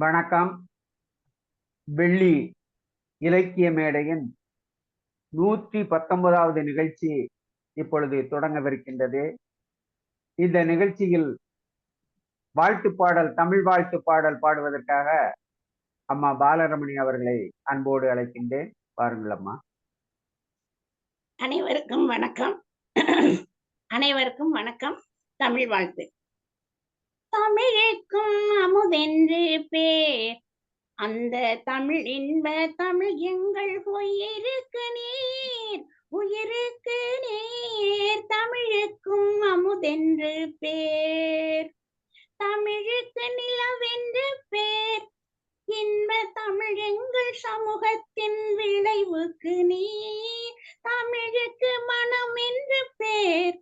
வணக்கம். வெள்ளி இலக்கிய மேடையின் 119வது நிகழ்ச்சி இப்பொழுது தொடங்கவிருக்கின்றது. இந்த நிகழ்ச்சியில் வாழ்த்து பாடல், தமிழ் வாழ்த்து பாடல் பாடுவதற்காக அம்மா பாலரமணி அவர்களை அன்போடு அழைக்கின்றேன். பாருங்கள் அம்மா. அனைவருக்கும் வணக்கம். அனைவருக்கும் வணக்கம். தமிழ் வாழ்த்து. தமிழுக்கும் அமுதென்று பேர், அந்த தமிழ் இன்ப தமிழ் எங்கள் உயிருக்கு நேர், உயிருக்கு நேர். தமிழுக்கும் அமுதென்று பேர், தமிழுக்கு நிலவென்று பேர், இன்ப தமிழ் எங்கள் சமூகத்தின் விளைவுக்கு நீர். தமிழுக்கு மனம் என்று பேர்,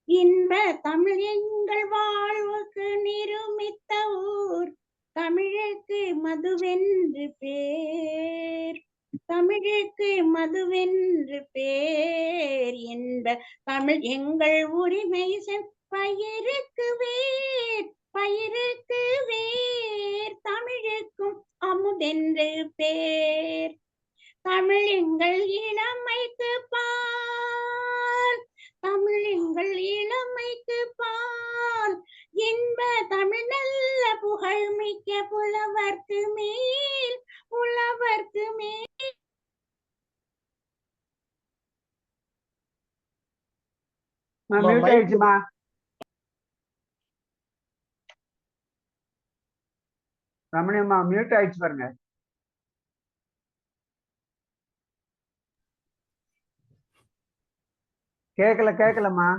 இன்ப தமிழ் எங்கள் வாழ்வுக்கு நிருமித்த ஊர். தமிழுக்கு மதுவென்று பேர், தமிழுக்கு மதுவென்று பேர், இன்ப தமிழ் எங்கள் உரிமை பயிருக்கு வேர், பயிருக்கு வேர். தமிழுக்கும் அமுதென்று பேர், தமிழ் எங்கள் இளமைக்கு பால், தமிழ் எங்கள் இளமைக்கு பால், இன்ப தமிழ் நல்ல புகழ் மிக்க புலவர்க்கு மேல், புலவர்க்கு மேல். ரமணியம்மா மியூட் ஆயிடுச்சு பாருங்க. கேக்கலம்மா.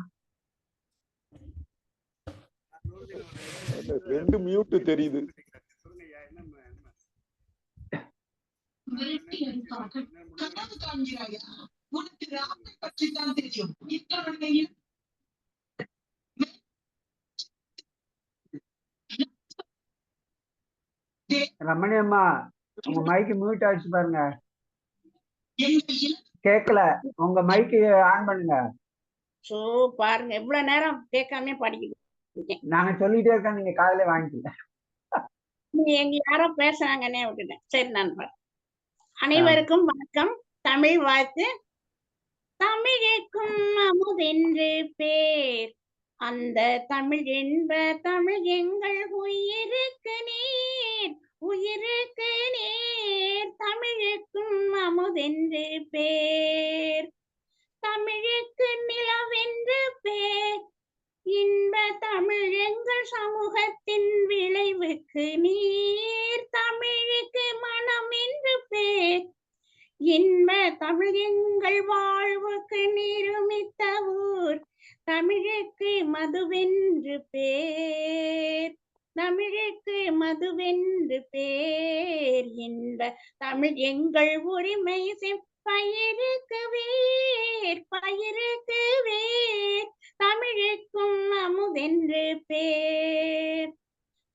2 மியூட் தெரியுது. ரமணியம்மா உங்க மைக்கு மியூட் ஆயிடுச்சு பாருங்க. கேக்கல, உங்க மைக்கு ஆன் பண்ணுங்க. பாருங்க, எவ்வளவு நேரம் கேட்காம படிக்குது. நாங்க சொல்லிட்டே இருக்கோம், நீங்க காதுல வாங்கிக்கல. எங்க யாரோ பேசுறாங்கன்னே விட்டுட்டேன். சரி, நான் அனைவருக்கும் வணக்கம். தமிழ் வாழ்த்து. தமிழுக்கும் அமுதென்று பேர், அந்த தமிழ் என்ப தமிழ் எங்கள் உயிருக்கு நேர், உயிருக்கு நேர். தமிழுக்கும் அமுதென்று பேர், தமிழுக்கு நிலவென்று பேர், இன்ப தமிழ் எங்கள் சமூகத்தின் விளைவுக்கு நீர். தமிழுக்கு மனம் என்று பேர், இன்ப தமிழ் எங்கள் வாழ்வுக்கு நிருமித்த ஊர். தமிழுக்கு மதுவென்று பேர், தமிழுக்கு மதுவென்று பேர், இன்ப தமிழ் எங்கள் உரிமை பயிருக்கு வேர், பயிருக்கு வேர். தமிழுக்கும் அமுதென்று பேர்,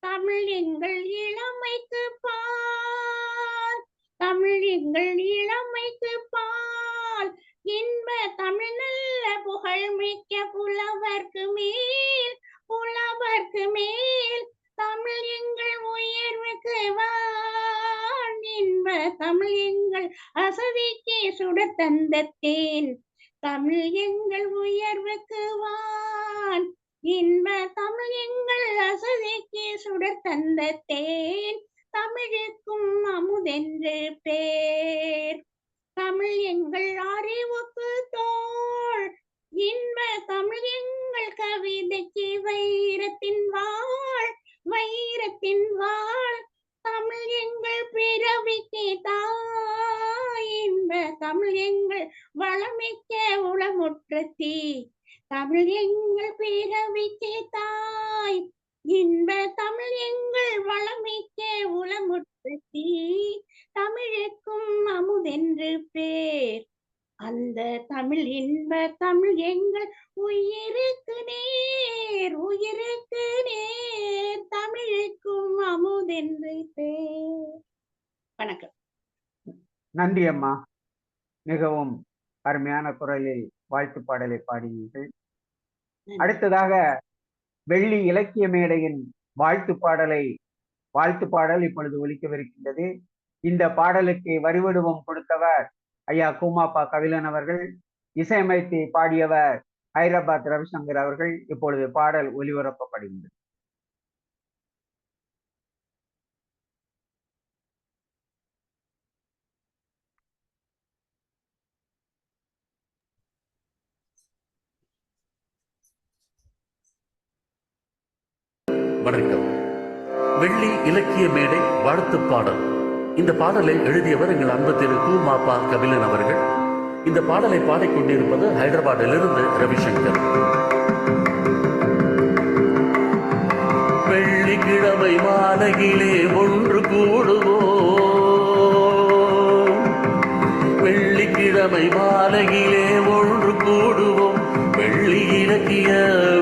தமிழ் எங்கள் இளமைக்கு பால், தமிழ் எங்கள் இளமைக்கு பால், இன்ப தமிழ் நல்ல புகழ் மிக்க புலவர்க்கு மேல், புலவர்க்கு மேல். தமிழ் எங்கள் உயர்வுக்கு வான், இன்ப தமிழ் எங்கள் அசதிக்கு சுடர் தந்த தேன். தமிழ் எங்கள் உயர்வுக்கு வான், இன்ப தமிழ் எங்கள் அசதிக்கு சுடர் தந்த தேன். தமிழுக்கும் அமுதென்று பேர், தமிழ் எங்கள் அறிவுக்கு தோள், இன்ப தமிழ் எங்கள் கவிதைக்கு வைரத்தின் வாழ், வைரத்தின் வாழ். தமிழ் எங்கள் பிறவிக்கு தாய், இன்ப தமிழ் எங்கள் வளமிக்க உளமுற்ற தீ. தமிழ் எங்கள் பிறவிக்கு தாய், இன்ப தமிழ் எங்கள் வளமிக்க உளமுற்ற தீ. தமிழுக்கும் அமுதென்று பேர், அந்த தமிழ் இன்ப தமிழ் எங்கள் உயிருக்கு நேர், உயிருக்கு நேர். தமிழுக்கும் அமுதென்று பேர். வணக்கம். நன்றி அம்மா. மிகவும் அருமையான குரலில் வாழ்த்து பாடலை பாடினீர்கள். அடுத்ததாக வெள்ளி இலக்கிய மேடையின் வாழ்த்து பாடலை வாழ்த்து பாடல் இப்பொழுது ஒலிக்கவிருக்கின்றது. இந்த பாடலுக்கு வரிவடிவம் கொடுத்தவர் ஐயா கூமாப்பா கபிலன் அவர்கள், இசையமைத்து பாடியவர் ஹைதராபாத் ரவிசங்கர் அவர்கள். இப்பொழுது பாடல் ஒலிபரப்பப்படுகின்றது. வணக்கம். வெள்ளி இலக்கிய மேடை வாழ்த்து பாடல். இந்த பாடலை எழுதியவர் எங்கள் அன்பு திரு கூமாப்பா கபிலன் அவர்கள். இந்த பாடலை பாடிக்கொண்டிருப்பது ஹைதராபாத்திலிருந்து ரவிசங்கர். வெள்ளிக்கிழமை மாலையிலே ஒன்று கூடுவோம், வெள்ளிக்கிழமை மாலையிலே ஒன்று கூடுவோம், வெள்ளி இலக்கிய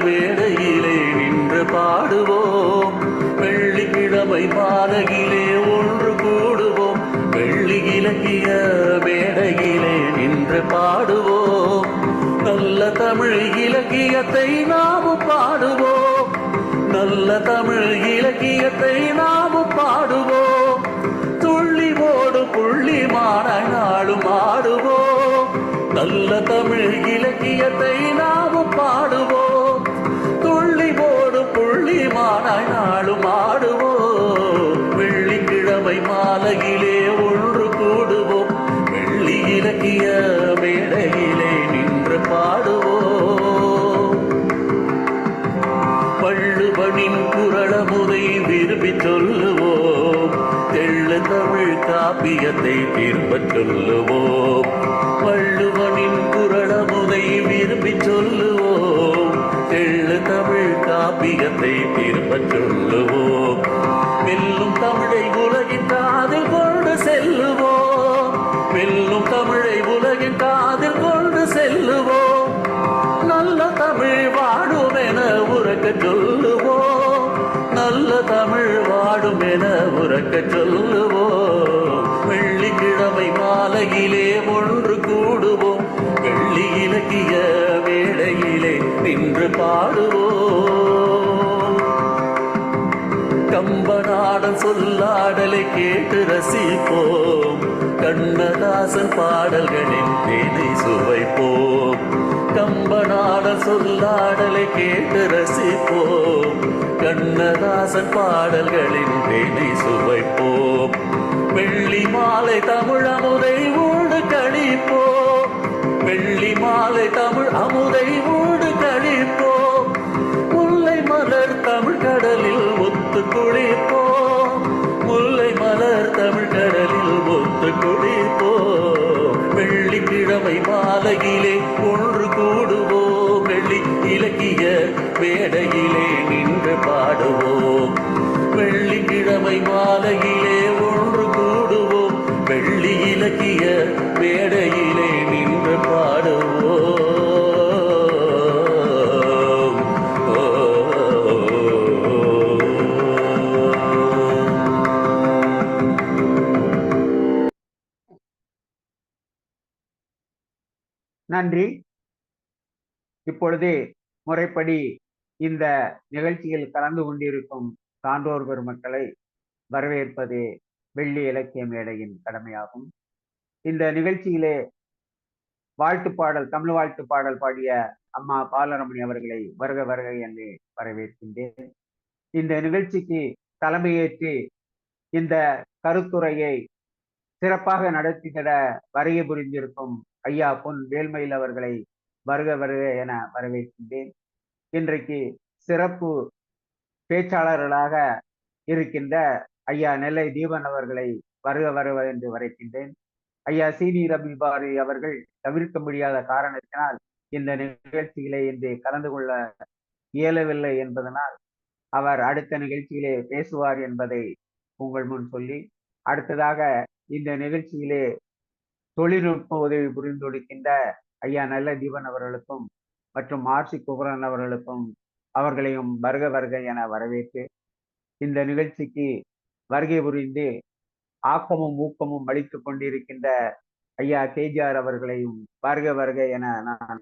மேடையிலே நின்று பாடுவோம். வெள்ளிக்கிழமை மாலையிலே ஒன்று கூடுவோம், வெள்ளி இலக்கிய மேடையிலே நின்று பாடுவோம். நல்ல தமிழ் இலக்கியத்தை நாமும் பாடுவோம், நல்ல தமிழ் இலக்கியத்தை நாமும் பாடுவோம். துள்ளி ஓடு புள்ளி மாநாளும் ஆடுவோம், நல்ல தமிழ் இலக்கியத்தை நாமும் பாடுவோம். துள்ளி ஓடு புள்ளி மாநாளும் ஆடுவோம். வெள்ளிக்கிழமை மாலையிலே ஒன்று கூடுவோம், வெள்ளி இலக்கிய மேடையிலே நின்று பாடுவோம். வள்ளுவனின் குறளமுதை விரும்பி சொல்லுவோம், தெள்ளு தமிழ் காப்பியத்தை திரும்பச் சொல்லுவோம். வள்ளுவனின் குறளமுதை விரும்பி சொல்லுவோம், தெள்ளு தமிழ் காப்பியத்தை திரும்பச் சொல்லுவோம். வெல்லும் தமிழை உலகின் காதில் கொண்டு செல்லுவோம், வெல்லும் தமிழை உலகின் காதில் கொண்டு செல்லுவோம். நல்ல தமிழ் வாடும் என உறக்க சொல்லுவோம், நல்ல தமிழ் வாடும் என உறக்க சொல்லுவோம். வெள்ளிக்கிழமை மாலையிலே ஒன்று கூடுவோம், வெள்ளி இலக்கிய வேளையிலே நின்று பாடுவோம். கம்பநாடன் சொல்லாடலை கேட்டு ரசிப்போம், கண்ணதாசன் பாடல்களின் தேனை சுவைப்போம். கம்பநாடன் சொல்லாடலை கேட்டு ரசிப்போம், கண்ணதாசன் பாடல்களின் தேனை சுவைப்போம். வெள்ளி மாலை தமிழ் அமுதை ஊடு கழிப்போம், வெள்ளி மாலை தமிழ் அமுதை ஊடு கழிப்போம். முல்லை மலர் தமிழ் கடலில் ஒத்து குளிப்போம், முல்லை மலர் தமிழ் கடலில் ஒத்து குளிப்போம். வெள்ளிக்கிழமை மாலையிலே ஒன்று கூடுவோம், வெள்ளி இலக்கிய மேடையிலே நின்று பாடுவோம். வெள்ளிக்கிழமை மாலையிலே ஒன்று கூடுவோம், வெள்ளி இலக்கிய மேடையிலே நின்று பாடுவோம். நன்றி. இப்பொழுது முறைப்படி இந்த நிகழ்ச்சியில் கலந்து கொண்டிருக்கும் சான்றோர் பெருமக்களை வரவேற்பது வெள்ளி இலக்கிய மேடையின் கடமையாகும். இந்த நிகழ்ச்சியிலே வாழ்த்து பாடல், தமிழ் வாழ்த்து பாடல் பாடிய அம்மா பாலரமணி அவர்களை வருக வருக என்று வரவேற்கின்றேன். இந்த நிகழ்ச்சிக்கு தலைமையேற்று இந்த கருத்துரையை சிறப்பாக நடத்திட வருகை புரிந்திருக்கும் ஐயா பொன் வேல்மயில் அவர்களை வருக வருக என வரவேற்கின்றேன். இன்றைக்கு சிறப்பு பேச்சாளர்களாக இருக்கின்ற ஐயா நெல்லை தீபன் அவர்களை வருக வருக என்று வரவேற்கின்றேன். ஐயா சீனி ரபி பாரி அவர்கள் தவிர்க்க முடியாத காரணத்தினால் இந்த நிகழ்ச்சிகளை இன்று கலந்து கொள்ள இயலவில்லை என்பதனால் அவர் அடுத்த நிகழ்ச்சியிலே பேசுவார் என்பதை உங்கள் முன் சொல்லி, அடுத்ததாக இந்த நிகழ்ச்சியிலே தொழில்நுட்ப உதவி புரிந்துடிக்கின்ற ஐயா நல்ல தீபன் அவர்களுக்கும் மற்றும் ஆர்சி குமரன் அவர்களுக்கும் அவர்களையும் வருக வருக என வரவேற்று இந்த நிகழ்ச்சிக்கு வருகை புரிந்து ஆக்கமும் ஊக்கமும் அளித்துக் கொண்டிருக்கின்ற ஐயா கேஜிஆர் அவர்களையும் வருக வருக என நான்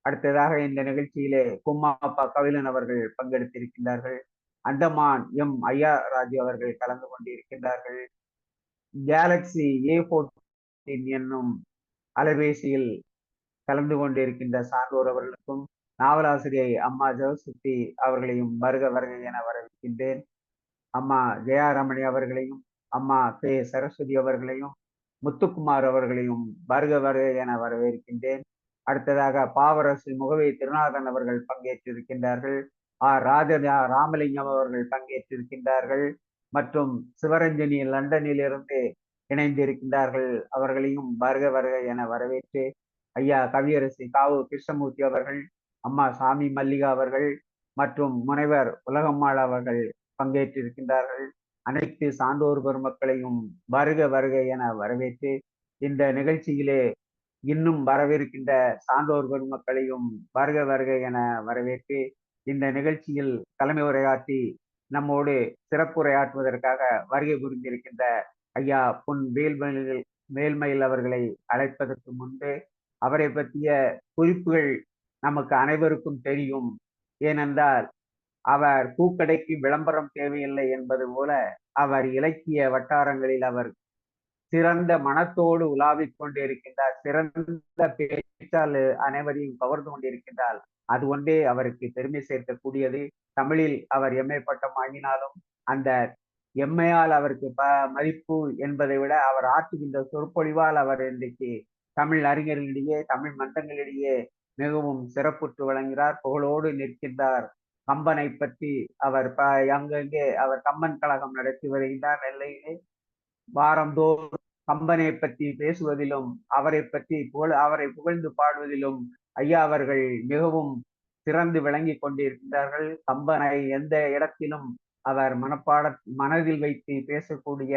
அடுத்ததாக இந்த நிகழ்ச்சியிலே கும்மாப்பா கபிலன் அவர்கள் பங்கெடுத்திருக்கின்றார்கள். அந்தமான் எம் ஐயாராஜு அவர்கள் கலந்து கொண்டிருக்கின்றார்கள். கேலக்சி A14 என்னும் அலைபேசியில் கலந்து கொண்டிருக்கின்ற சான்றோர் அவர்களுக்கும், நாவலாசிரியை அம்மா ஜோசப்தி அவர்களையும் வருக வருக என வரவேற்கின்றேன். அம்மா ஜெயாரமணி அவர்களையும், அம்மா கே சரஸ்வதி அவர்களையும், முத்துக்குமார் அவர்களையும் வருக வருக என வரவேற்கின்றேன். அடுத்ததாக பாவரசு முகவை திருநாதன் அவர்கள் பங்கேற்றிருக்கின்றார்கள். ராமலிங்கம் அவர்கள் பங்கேற்றிருக்கின்றார்கள். மற்றும் சிவரஞ்சனி லண்டனில் இருந்து இணைந்திருக்கின்றார்கள். அவர்களையும் வருக வருக என வரவேற்று, ஐயா கவியரசி காவு கிருஷ்ணமூர்த்தி அவர்கள், அம்மா சாமி மல்லிகா அவர்கள் மற்றும் முனைவர் உலகம்மாள் அவர்கள் பங்கேற்றிருக்கின்றார்கள். அனைத்து சான்றோர் பெருமக்களையும் வருக வருக என வரவேற்று, இந்த நிகழ்ச்சியிலே இன்னும் வரவிருக்கின்ற சான்றோர் பெருமக்களையும் வருக வருக என வரவேற்று, இந்த நிகழ்ச்சியில் தலைமை உரையாற்றி நம்மோடு சிறப்புரையாற்றுவதற்காக வருகை புரிந்திருக்கின்ற ஐயா பொன் வேல்மயில் அவர்களை அழைப்பதற்கு முன்பு அவரை பற்றிய குறிப்புகள் நமக்கு அனைவருக்கும் தெரியும். ஏனென்றால் அவர் பூக்கடைக்கு விளம்பரம் தேவையில்லை என்பது போல அவர் இலக்கிய வட்டாரங்களில் அவர் சிறந்த மனத்தோடு உலாவிக் கொண்டிருக்கின்றார். சிறந்த பேச்சாளர் அனைவரையும் கவர்ந்து கொண்டிருக்கின்றார். அது ஒன்றே அவருக்கு பெருமை சேர்க்கக்கூடியது. தமிழில் அவர் எம்ஏ பட்டம் வாங்கினாலும் அந்த எம்மையால் அவருக்கு மதிப்பு என்பதை விட அவர் ஆற்றுகின்ற சொற்பொழிவால் அவர் இன்றைக்கு தமிழ் அறிஞர்களிடையே, தமிழ் மன்றங்களிடையே மிகவும் சிறப்புற்று வழங்குகிறார், புகழோடு நிற்கின்றார். கம்பனை பற்றி அவர் அங்கங்கே அவர் கம்பன் கழகம் நடத்தி வருகின்றார் நெல்லையிலே. வாரந்தோறும் கம்பனை பற்றி பேசுவதிலும் அவரை பற்றி அவரை புகழ்ந்து பாடுவதிலும் ஐயா அவர்கள் மிகவும் சிறந்து விளங்கி கொண்டிருக்கின்றார்கள். கம்பனை எந்த இடத்திலும் அவர் மனதில் வைத்து பேசக்கூடிய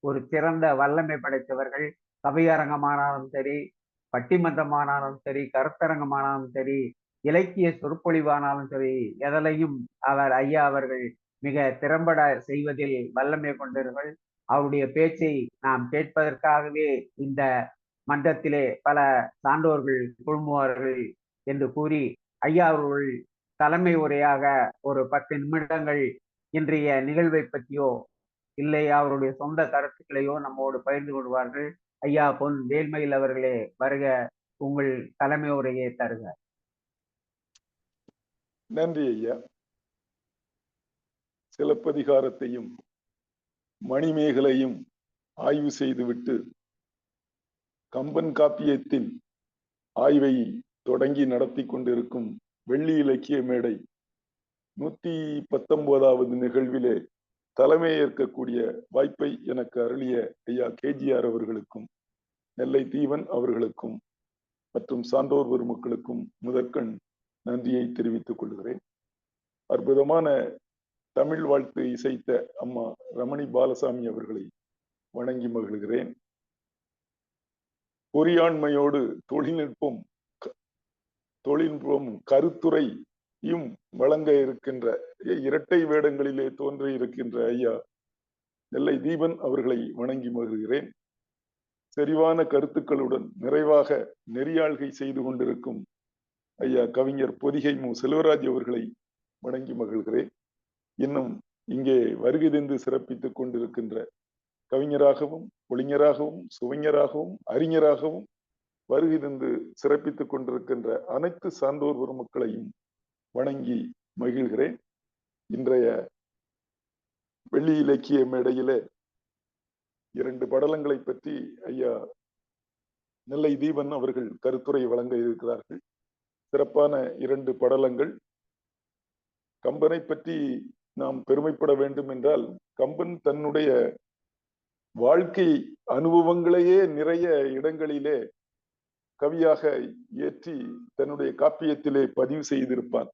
ஒரு சிறந்த வல்லமை படைத்தவர்கள். கவியரங்கமானாலும் சரி, பட்டிமன்றமானாலும் சரி, கருத்தரங்கமானாலும் சரி, இலக்கிய சொற்பொழிவானாலும் சரி, எதலையும் அவர் ஐயா அவர்கள் மிக திறம்பட செய்வதில் வல்லமை கொண்டவர்கள். அவருடைய பேச்சை நாம் கேட்பதற்காகவே இந்த மன்றத்திலே பல சான்றோர்கள் குழுமுவார்கள் என்று கூறி, ஐயா அவர்கள் தலைமை உரையாக ஒரு 10 நிமிடங்கள் இன்றைய நிகழ்வை பற்றியோ இல்லை அவருடைய சொந்த கருத்துக்களையோ நம்மோடு பகிர்ந்து கொள்வார்கள். ஐயா பொன் வேல்மயில் அவர்களே வருக, உங்கள் தலைமை உரையை தருக. நன்றி ஐயா. சிலப்பதிகாரத்தையும் மணிமேகலையும் ஆய்வு செய்துவிட்டு கம்பன் காப்பியத்தின் ஆய்வை தொடங்கி நடத்தி கொண்டிருக்கும் வெள்ளி இலக்கிய மேடை 119வது நிகழ்விலே தலைமை ஏற்கக்கூடிய வாய்ப்பை எனக்கு அருளிய ஐயா KGR அவர்களுக்கும், நெல்லை தீவன் அவர்களுக்கும் மற்றும் சான்றோர் பெருமக்களுக்கும் முதற்கண் நன்றியை தெரிவித்துக் கொள்கிறேன். அற்புதமான தமிழ் வாழ்த்து இசைத்த அம்மா ரமணி பாலசாமி அவர்களை வணங்கி மகிழ்கிறேன். பொறியாண்மையோடு தொழில்நுட்பம் கருத்துரையும் வழங்க இருக்கின்ற இரட்டை வேடங்களிலே தோன்றி இருக்கின்ற ஐயா நெல்லை தீபன் அவர்களை வணங்கி மகிழ்கிறேன். செறிவான கருத்துக்களுடன் நிறைவாக நெறியாள்கை செய்து கொண்டிருக்கும் ஐயா கவிஞர் பொதிகை மு செல்வராஜ் அவர்களை வணங்கி மகிழ்கிறேன். இன்னும் இங்கே வருகை தந்து சிறப்பித்துக் கொண்டிருக்கின்ற கவிஞராகவும், ஒளிஞராகவும், சுவைஞராகவும், அறிஞராகவும் வருகை தந்து சிறப்பித்துக் கொண்டிருக்கின்ற அனைத்து சான்றோர் பெருமக்களையும் வணங்கி மகிழ்கிறேன். இன்றைய வெள்ளி இலக்கிய மேடையில 2 படலங்களை பற்றி ஐயா நெல்லை தீபன் அவர்கள் கருத்துரை வழங்க இருக்கிறார்கள். சிறப்பான 2 படலங்கள். கம்பனை பற்றி நாம் பெருமைப்பட வேண்டும் என்றால், கம்பன் தன்னுடைய வாழ்க்கை அனுபவங்களையே நிறைய இடங்களிலே கவியாக ஏற்றி தன்னுடைய காப்பியத்திலே பதிவு செய்திருப்பான்.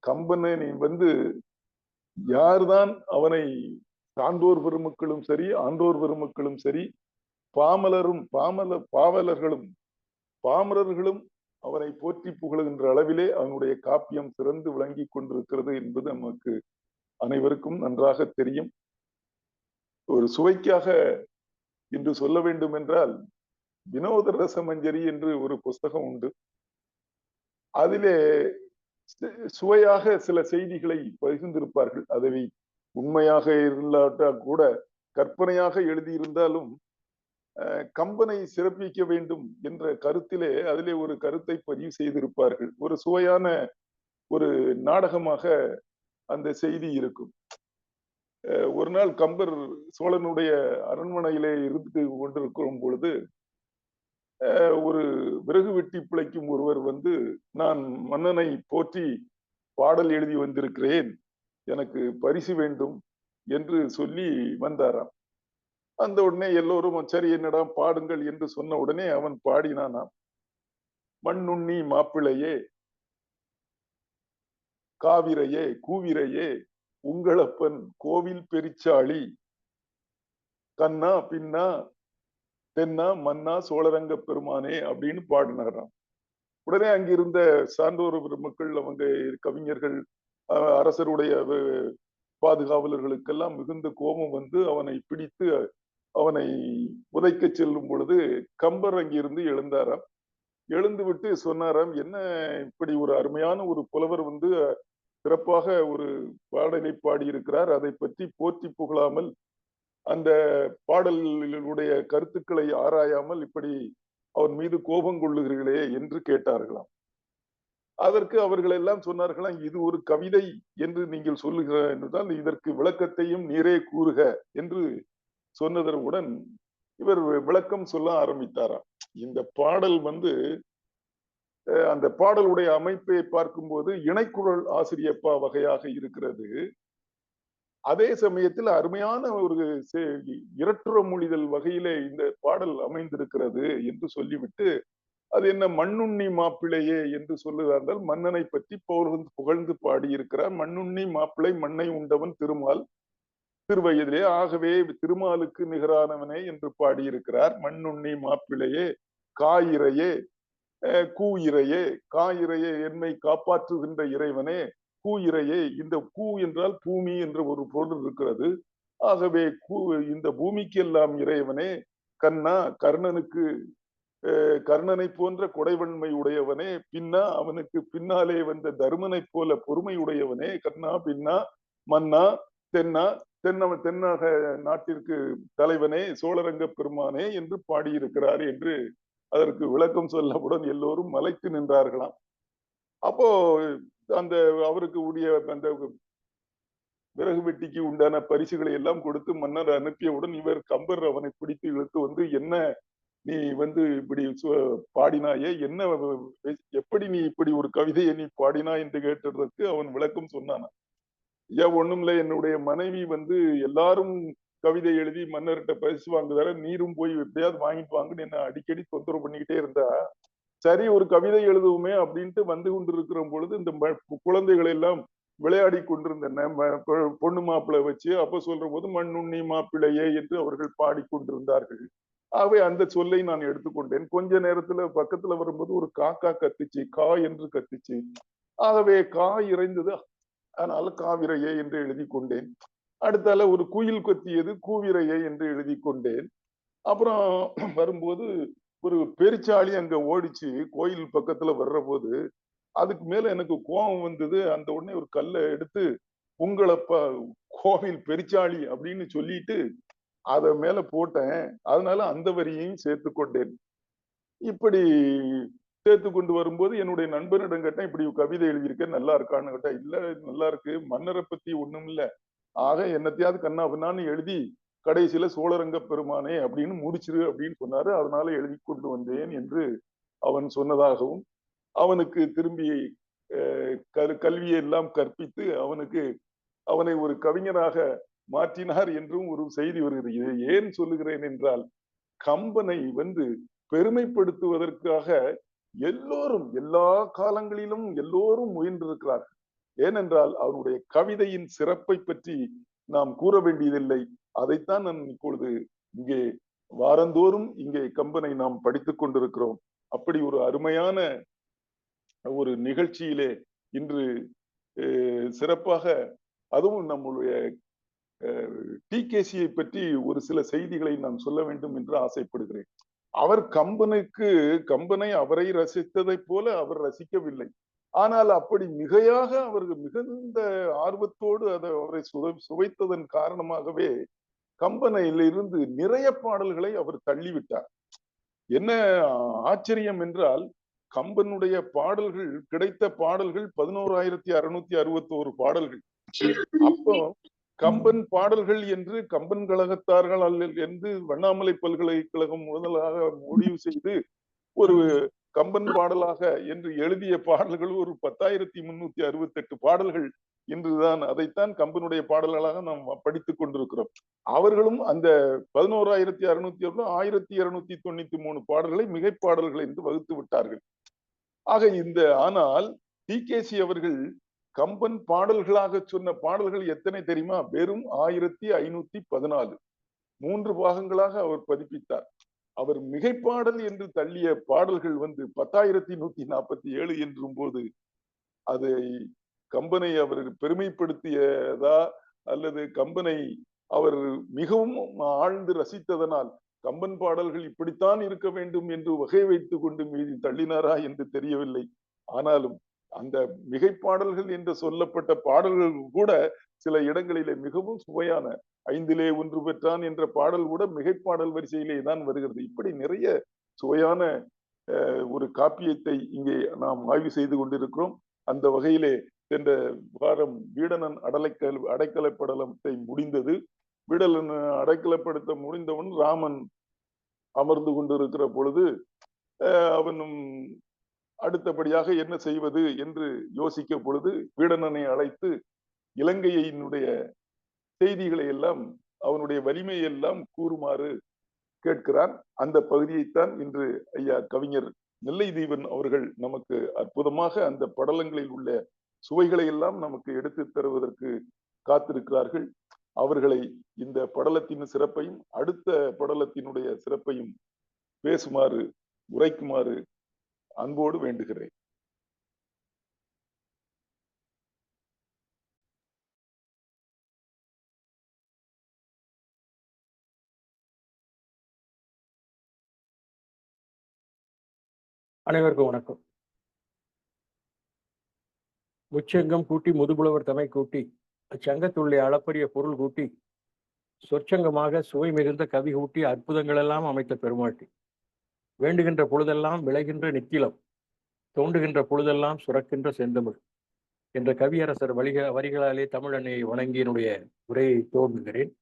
கம்பனை யார்தான் அவனை சான்றோர் பெருமக்களும் சரி, ஆன்றோர் பெருமக்களும் சரி, பாமரர்களும் அவனை போற்றி புகழுகின்ற அளவிலே அவனுடைய காப்பியம் சிறந்து விளங்கி கொண்டிருக்கிறது என்பது நமக்கு அனைவருக்கும் நன்றாக தெரியும். ஒரு சுவைக்காக இன்று சொல்ல வேண்டும் என்றால், வினோத ரசமஞ்சரி என்று ஒரு புஸ்தகம் உண்டு. அதிலே சுவையாக சில செய்திகளை பகிர்ந்திருப்பார்கள். அதை உண்மையாக இல்லாட்டா கூட கற்பனையாக எழுதியிருந்தாலும் கம்பனை சிறப்பிக்க வேண்டும் என்ற கருத்திலே அதிலே ஒரு கருத்தை பதிவு செய்திருப்பார்கள். ஒரு சுவையான ஒரு நாடகமாக அந்த செய்தி இருக்கும். ஒரு நாள் கம்பர் சோழனுடைய அரண்மனையிலே இருந்து கொண்டிருக்கும் பொழுது ஒரு விறகு வெட்டி பிழைக்கும் ஒருவர் வந்து, நான் மன்னனை போற்றி பாடல் எழுதி வந்திருக்கிறேன், எனக்கு பரிசு வேண்டும் என்று சொல்லி வந்தாராம். அந்த உடனே எல்லோரும் சரி என்னடா பாடுங்கள் என்று சொன்ன உடனே அவன் பாடினானாம். மண்ணுண்ணி மாப்பிளையே, காவிரையே, கூவிரையே, உங்களப்பன் கோவில் பெரிச்சாளி, கண்ணா பின்னா தென்னா மன்னா சோழரங்க பெருமானே அப்படின்னு பாடினாராம். உடனே அங்கிருந்த சான்றோர் பெருமக்கள், அவங்க கவிஞர்கள், அரசருடைய பாதுகாவலர்களுக்கெல்லாம் மிகுந்த கோபம் வந்து அவனை பிடித்து அவனை உதைக்க செல்லும் பொழுது கம்பர் அங்கிருந்து எழுந்தாராம். எழுந்து விட்டு சொன்னாராம், என்ன இப்படி ஒரு அருமையான ஒரு புலவர் வந்து சிறப்பாக ஒரு பாடலை பாடியிருக்கிறார், அதை பற்றி போற்றி புகழாமல் அந்த பாடலுடைய கருத்துக்களை ஆராயாமல் இப்படி அவன் மீது கோபம் கொள்ளுகிறீர்களே என்று கேட்டார்களாம். அதற்கு அவர்கள் எல்லாம் சொன்னார்களாம், இது ஒரு கவிதை என்று நீங்கள் சொல்லுகிற என்றால் இதற்கு விளக்கத்தையும் நீரே கூறுக என்று சொன்னதனுடன் இவர் விளக்கம் சொல்ல ஆரம்பித்தாராம். இந்த பாடல் வந்து அந்த பாடலுடைய அமைப்பை பார்க்கும்போது இணைக்குரல் ஆசிரியப்பா வகையாக இருக்கிறது. அதே சமயத்தில் அருமையான ஒரு இரட்டுற மொழிதல் வகையிலே இந்த பாடல் அமைந்திருக்கிறது என்று சொல்லிவிட்டு, அது என்ன மண்ணுண்ணி மாப்பிளையே என்று சொல்லுகிறார்கள். மன்னனை பற்றி புகழ்ந்து பாடியிருக்கிறார். மண்ணுண்ணி மாப்பிளை, மண்ணை உண்டவன் திருமால் திருவயதிலே, ஆகவே திருமாலுக்கு நிகரானவனே என்று பாடியிருக்கிறார். மண்ணுண்ணி மாப்பிளையே, காயிரையே, கூயிரையே, காயிரையே என்னை காப்பாற்றுகின்ற இறைவனே, கூயிரையே, இந்த கூ என்றால் பூமி என்ற ஒரு பொருள் இருக்கிறது. ஆகவே இந்த பூமிக்கு எல்லாம் இறைவனே, கண்ணா கர்ணனுக்கு கர்ணனை போன்ற கொடைவன்மை உடையவனே, பின்னா அவனுக்கு பின்னாலே வந்த தர்மனை போல பொறுமை உடையவனே, கண்ணா பின்னா மன்னா தென்னா தென்னாக நாட்டிற்கு தலைவனே, சோழரங்க பெருமானே என்று பாடியிருக்கிறார் என்று அதற்கு விளக்கம் சொல்லவுடன் எல்லோரும் மலைத்து நின்றார்களாம். அப்போ அந்த அவருக்கு உடைய அந்த விறகு வெட்டிக்கு உண்டான பரிசுகளை எல்லாம் கொடுத்து மன்னர் அனுப்பியவுடன் இவர் கம்பர் அவனை பிடித்து இழுத்து வந்து, என்ன நீ வந்து இப்படி பாடினாயே, என்ன எப்படி நீ இப்படி ஒரு கவிதையை நீ பாடினா என்று கேட்டதற்கு அவன் விளக்கம் சொன்னான். ஏன் ஒண்ணும் இல்லை, என்னுடைய மனைவி வந்து எல்லாரும் கவிதை எழுதி மன்னர்கிட்ட பரிசு வாங்குதார, நீரும் போய் எப்படியாவது வாங்கிட்டு வாங்கன்னு என்ன அடிக்கடி தொந்தரவு பண்ணிக்கிட்டே இருந்தா, சரி ஒரு கவிதை எழுதுவோமே அப்படின்ட்டு வந்து கொண்டிருக்கிற பொழுது இந்த குழந்தைகள் எல்லாம் விளையாடி கொண்டிருந்தன பொண்ணு மாப்பிள்ளை வச்சு. அப்ப சொல்ற போது மண்ணுண்ணி மாப்பிள்ளையே என்று அவர்கள் பாடிக்கொண்டிருந்தார்கள். ஆகவே அந்த சொல்லை நான் எடுத்துக்கொண்டேன். கொஞ்ச நேரத்துல பக்கத்துல வரும்போது ஒரு காக்கா கத்துச்சு, கா என்று கத்துச்சு. ஆகவே கா இறைந்தது, அதனால காவிரையே என்று எழுதி கொண்டேன். அடுத்தால ஒரு குயில் கொத்தியது, கூவிரையே என்று எழுதி கொண்டேன். அப்புறம் வரும்போது ஒரு பெருச்சாளி அங்க ஓடிச்சு கோயில் பக்கத்துல வர்ற போது, அதுக்கு மேல எனக்கு கோபம் வந்தது. அந்த உடனே ஒரு கல்லை எடுத்து உங்களப்பா கோவில் பெருச்சாளி அப்படின்னு சொல்லிட்டு அத மேல போட்டேன். அதனால அந்த வரியையும் சேர்த்து கொண்டேன். இப்படி சேர்த்து கொண்டு வரும்போது என்னுடைய நண்பனிடம் கேட்டேன், இப்படி கவிதை எழுதியிருக்கேன் நல்லா இருக்கான்னு கேட்டா, இல்ல நல்லா இருக்கு, மன்னரை பத்தி ஒண்ணும் இல்ல, ஆக என்னத்தையாவது கண்ணா பின்னான்னு எழுதி கடைசியில சோழரங்க பெருமானே அப்படின்னு முடிச்சிரு அப்படின்னு சொன்னாரு. அதனால எழுதி கொண்டு வந்தேன் என்று அவன் சொன்னதாகவும், அவனுக்கு திரும்பி கல்வியை எல்லாம் கற்பித்து அவனை ஒரு கவிஞராக மாற்றினார் என்றும் ஒரு செய்தி வருகிறது. இதை ஏன் சொல்லுகிறேன் என்றால், கம்பனை வந்து பெருமைப்படுத்துவதற்காக எல்லோரும் எல்லா காலங்களிலும் எல்லோரும் முயன்றிருக்கிறார்கள். ஏனென்றால் அவனுடைய கவிதையின் சிறப்பை பற்றி நாம் கூற வேண்டியதில்லை. அதைத்தான் நான் இப்பொழுது இங்கே வாரந்தோறும் இங்கே கம்பனை நாம் படித்துக் கொண்டிருக்கிறோம். அப்படி ஒரு அருமையான ஒரு நிகழ்ச்சியிலே இன்று சிறப்பாக, அதுவும் நம்முடைய டிகேசியை பற்றி ஒரு சில செய்திகளை நான் சொல்ல வேண்டும் என்று ஆசைப்படுகிறேன். அவர் கம்பனை அவரை ரசித்ததை போல அவர் ரசிக்கவில்லை. ஆனால் அப்படி மிகையாக அவர்கள் மிகுந்த ஆர்வத்தோடு அவரை சுவைத்ததன் காரணமாகவே கம்பனிலிருந்து நிறைய பாடல்களை அவர் தள்ளிவிட்டார். என்ன ஆச்சரியம் என்றால், கம்பனுடைய பாடல்கள், கிடைத்த பாடல்கள் 11,661 பாடல்கள். அப்போ கம்பன் பாடல்கள் என்று கம்பன் கழகத்தார்கள் என்று அண்ணாமலை பல்கலைக்கழகம் முதலாக முடிவு செய்து ஒரு கம்பன் பாடலாக என்று எழுதிய பாடல்கள் ஒரு 10,368 பாடல்கள். இன்றுதான் அதைத்தான் கம்பனுடைய பாடல்களாக நாம் படித்துக் கொண்டிருக்கிறோம். அவர்களும் அந்த 11,661 1,293 பாடல்களை மிகை பாடல்கள் என்று வகுத்து விட்டார்கள். ஆக ஆனால் டிகேசி அவர்கள் கம்பன் பாடல்களாக சொன்ன பாடல்கள் எத்தனை தெரியுமா? வெறும் 1,514. 3 பாகங்களாக அவர் பதிப்பித்தார். அவர் மிகைப்பாடல் என்று தள்ளிய பாடல்கள் 10,147 என்றும் போது அதை கம்பனை அவர் பெருமைப்படுத்தியதா அல்லது கம்பனை அவர் மிகவும் ஆழ்ந்து ரசித்ததனால் கம்பன் பாடல்கள் இப்படித்தான் இருக்க வேண்டும் என்று வகை வைத்துக் கொண்டு மீதி தள்ளினாரா என்று தெரியவில்லை. ஆனாலும் அந்த மிகைப்பாடல்கள் என்று சொல்லப்பட்ட பாடல்கள் கூட சில இடங்களிலே மிகவும் சுவையான 5லே 1 பெற்றான் என்ற பாடல் கூட மிகைப்பாடல் வரிசையிலே தான் வருகிறது. இப்படி நிறைய சுவையான ஒரு காப்பியத்தை இங்கே நாம் ஆய்வு செய்து கொண்டிருக்கிறோம். அந்த வகையிலே சென்ற வாரம் வீடணன் அடைக்கலப்படலத்தை முடிந்தது. வீடலன் அடைக்கலப்படுத்த முடிந்தவன் ராமன் அமர்ந்து கொண்டிருக்கிற பொழுது அவனும் அடுத்தபடியாக என்ன செய்வது என்று யோசிக்க பொழுது வீடணனை அழைத்து இலங்கையினுடைய செய்திகளை எல்லாம் அவனுடைய வலிமையை எல்லாம் கூறுமாறு கேட்கிறான். அந்த பகுதியைத்தான் இன்று ஐயா கவிஞர் நெல்லைதீவன் அவர்கள் நமக்கு அற்புதமாக அந்த படலங்களில் உள்ள சுவைகளை எல்லாம் நமக்கு எடுத்து தருவதற்கு காத்திருக்கிறார்கள். அவர்களை இந்த படலத்தின் சிறப்பையும் அடுத்த படலத்தினுடைய சிறப்பையும் பேசுமாறு உரைக்குமாறு அன்போடு வேண்டுகிறேன். அனைவருக்கும் வணக்கம். முச்சங்கம் கூட்டி முதுபுலவர் தமை கூட்டி அச்சங்கத்துள்ளே அளப்பரிய பொருள் கூட்டி சொற்சங்கமாக சுவை மிகுந்த கவி கூட்டி அற்புதங்கள் எல்லாம் அமைத்த பெருமாட்டி வேண்டுகின்ற பொழுதெல்லாம் விளைகின்ற நித்திலம் தோண்டுகின்ற பொழுதெல்லாம் சுரக்கின்ற செந்தமிழ் என்ற கவியரசர் வரிகளாலே தமிழ் அன்னையை வணங்கி என்னுடைய உரையை துவங்குகிறேன்.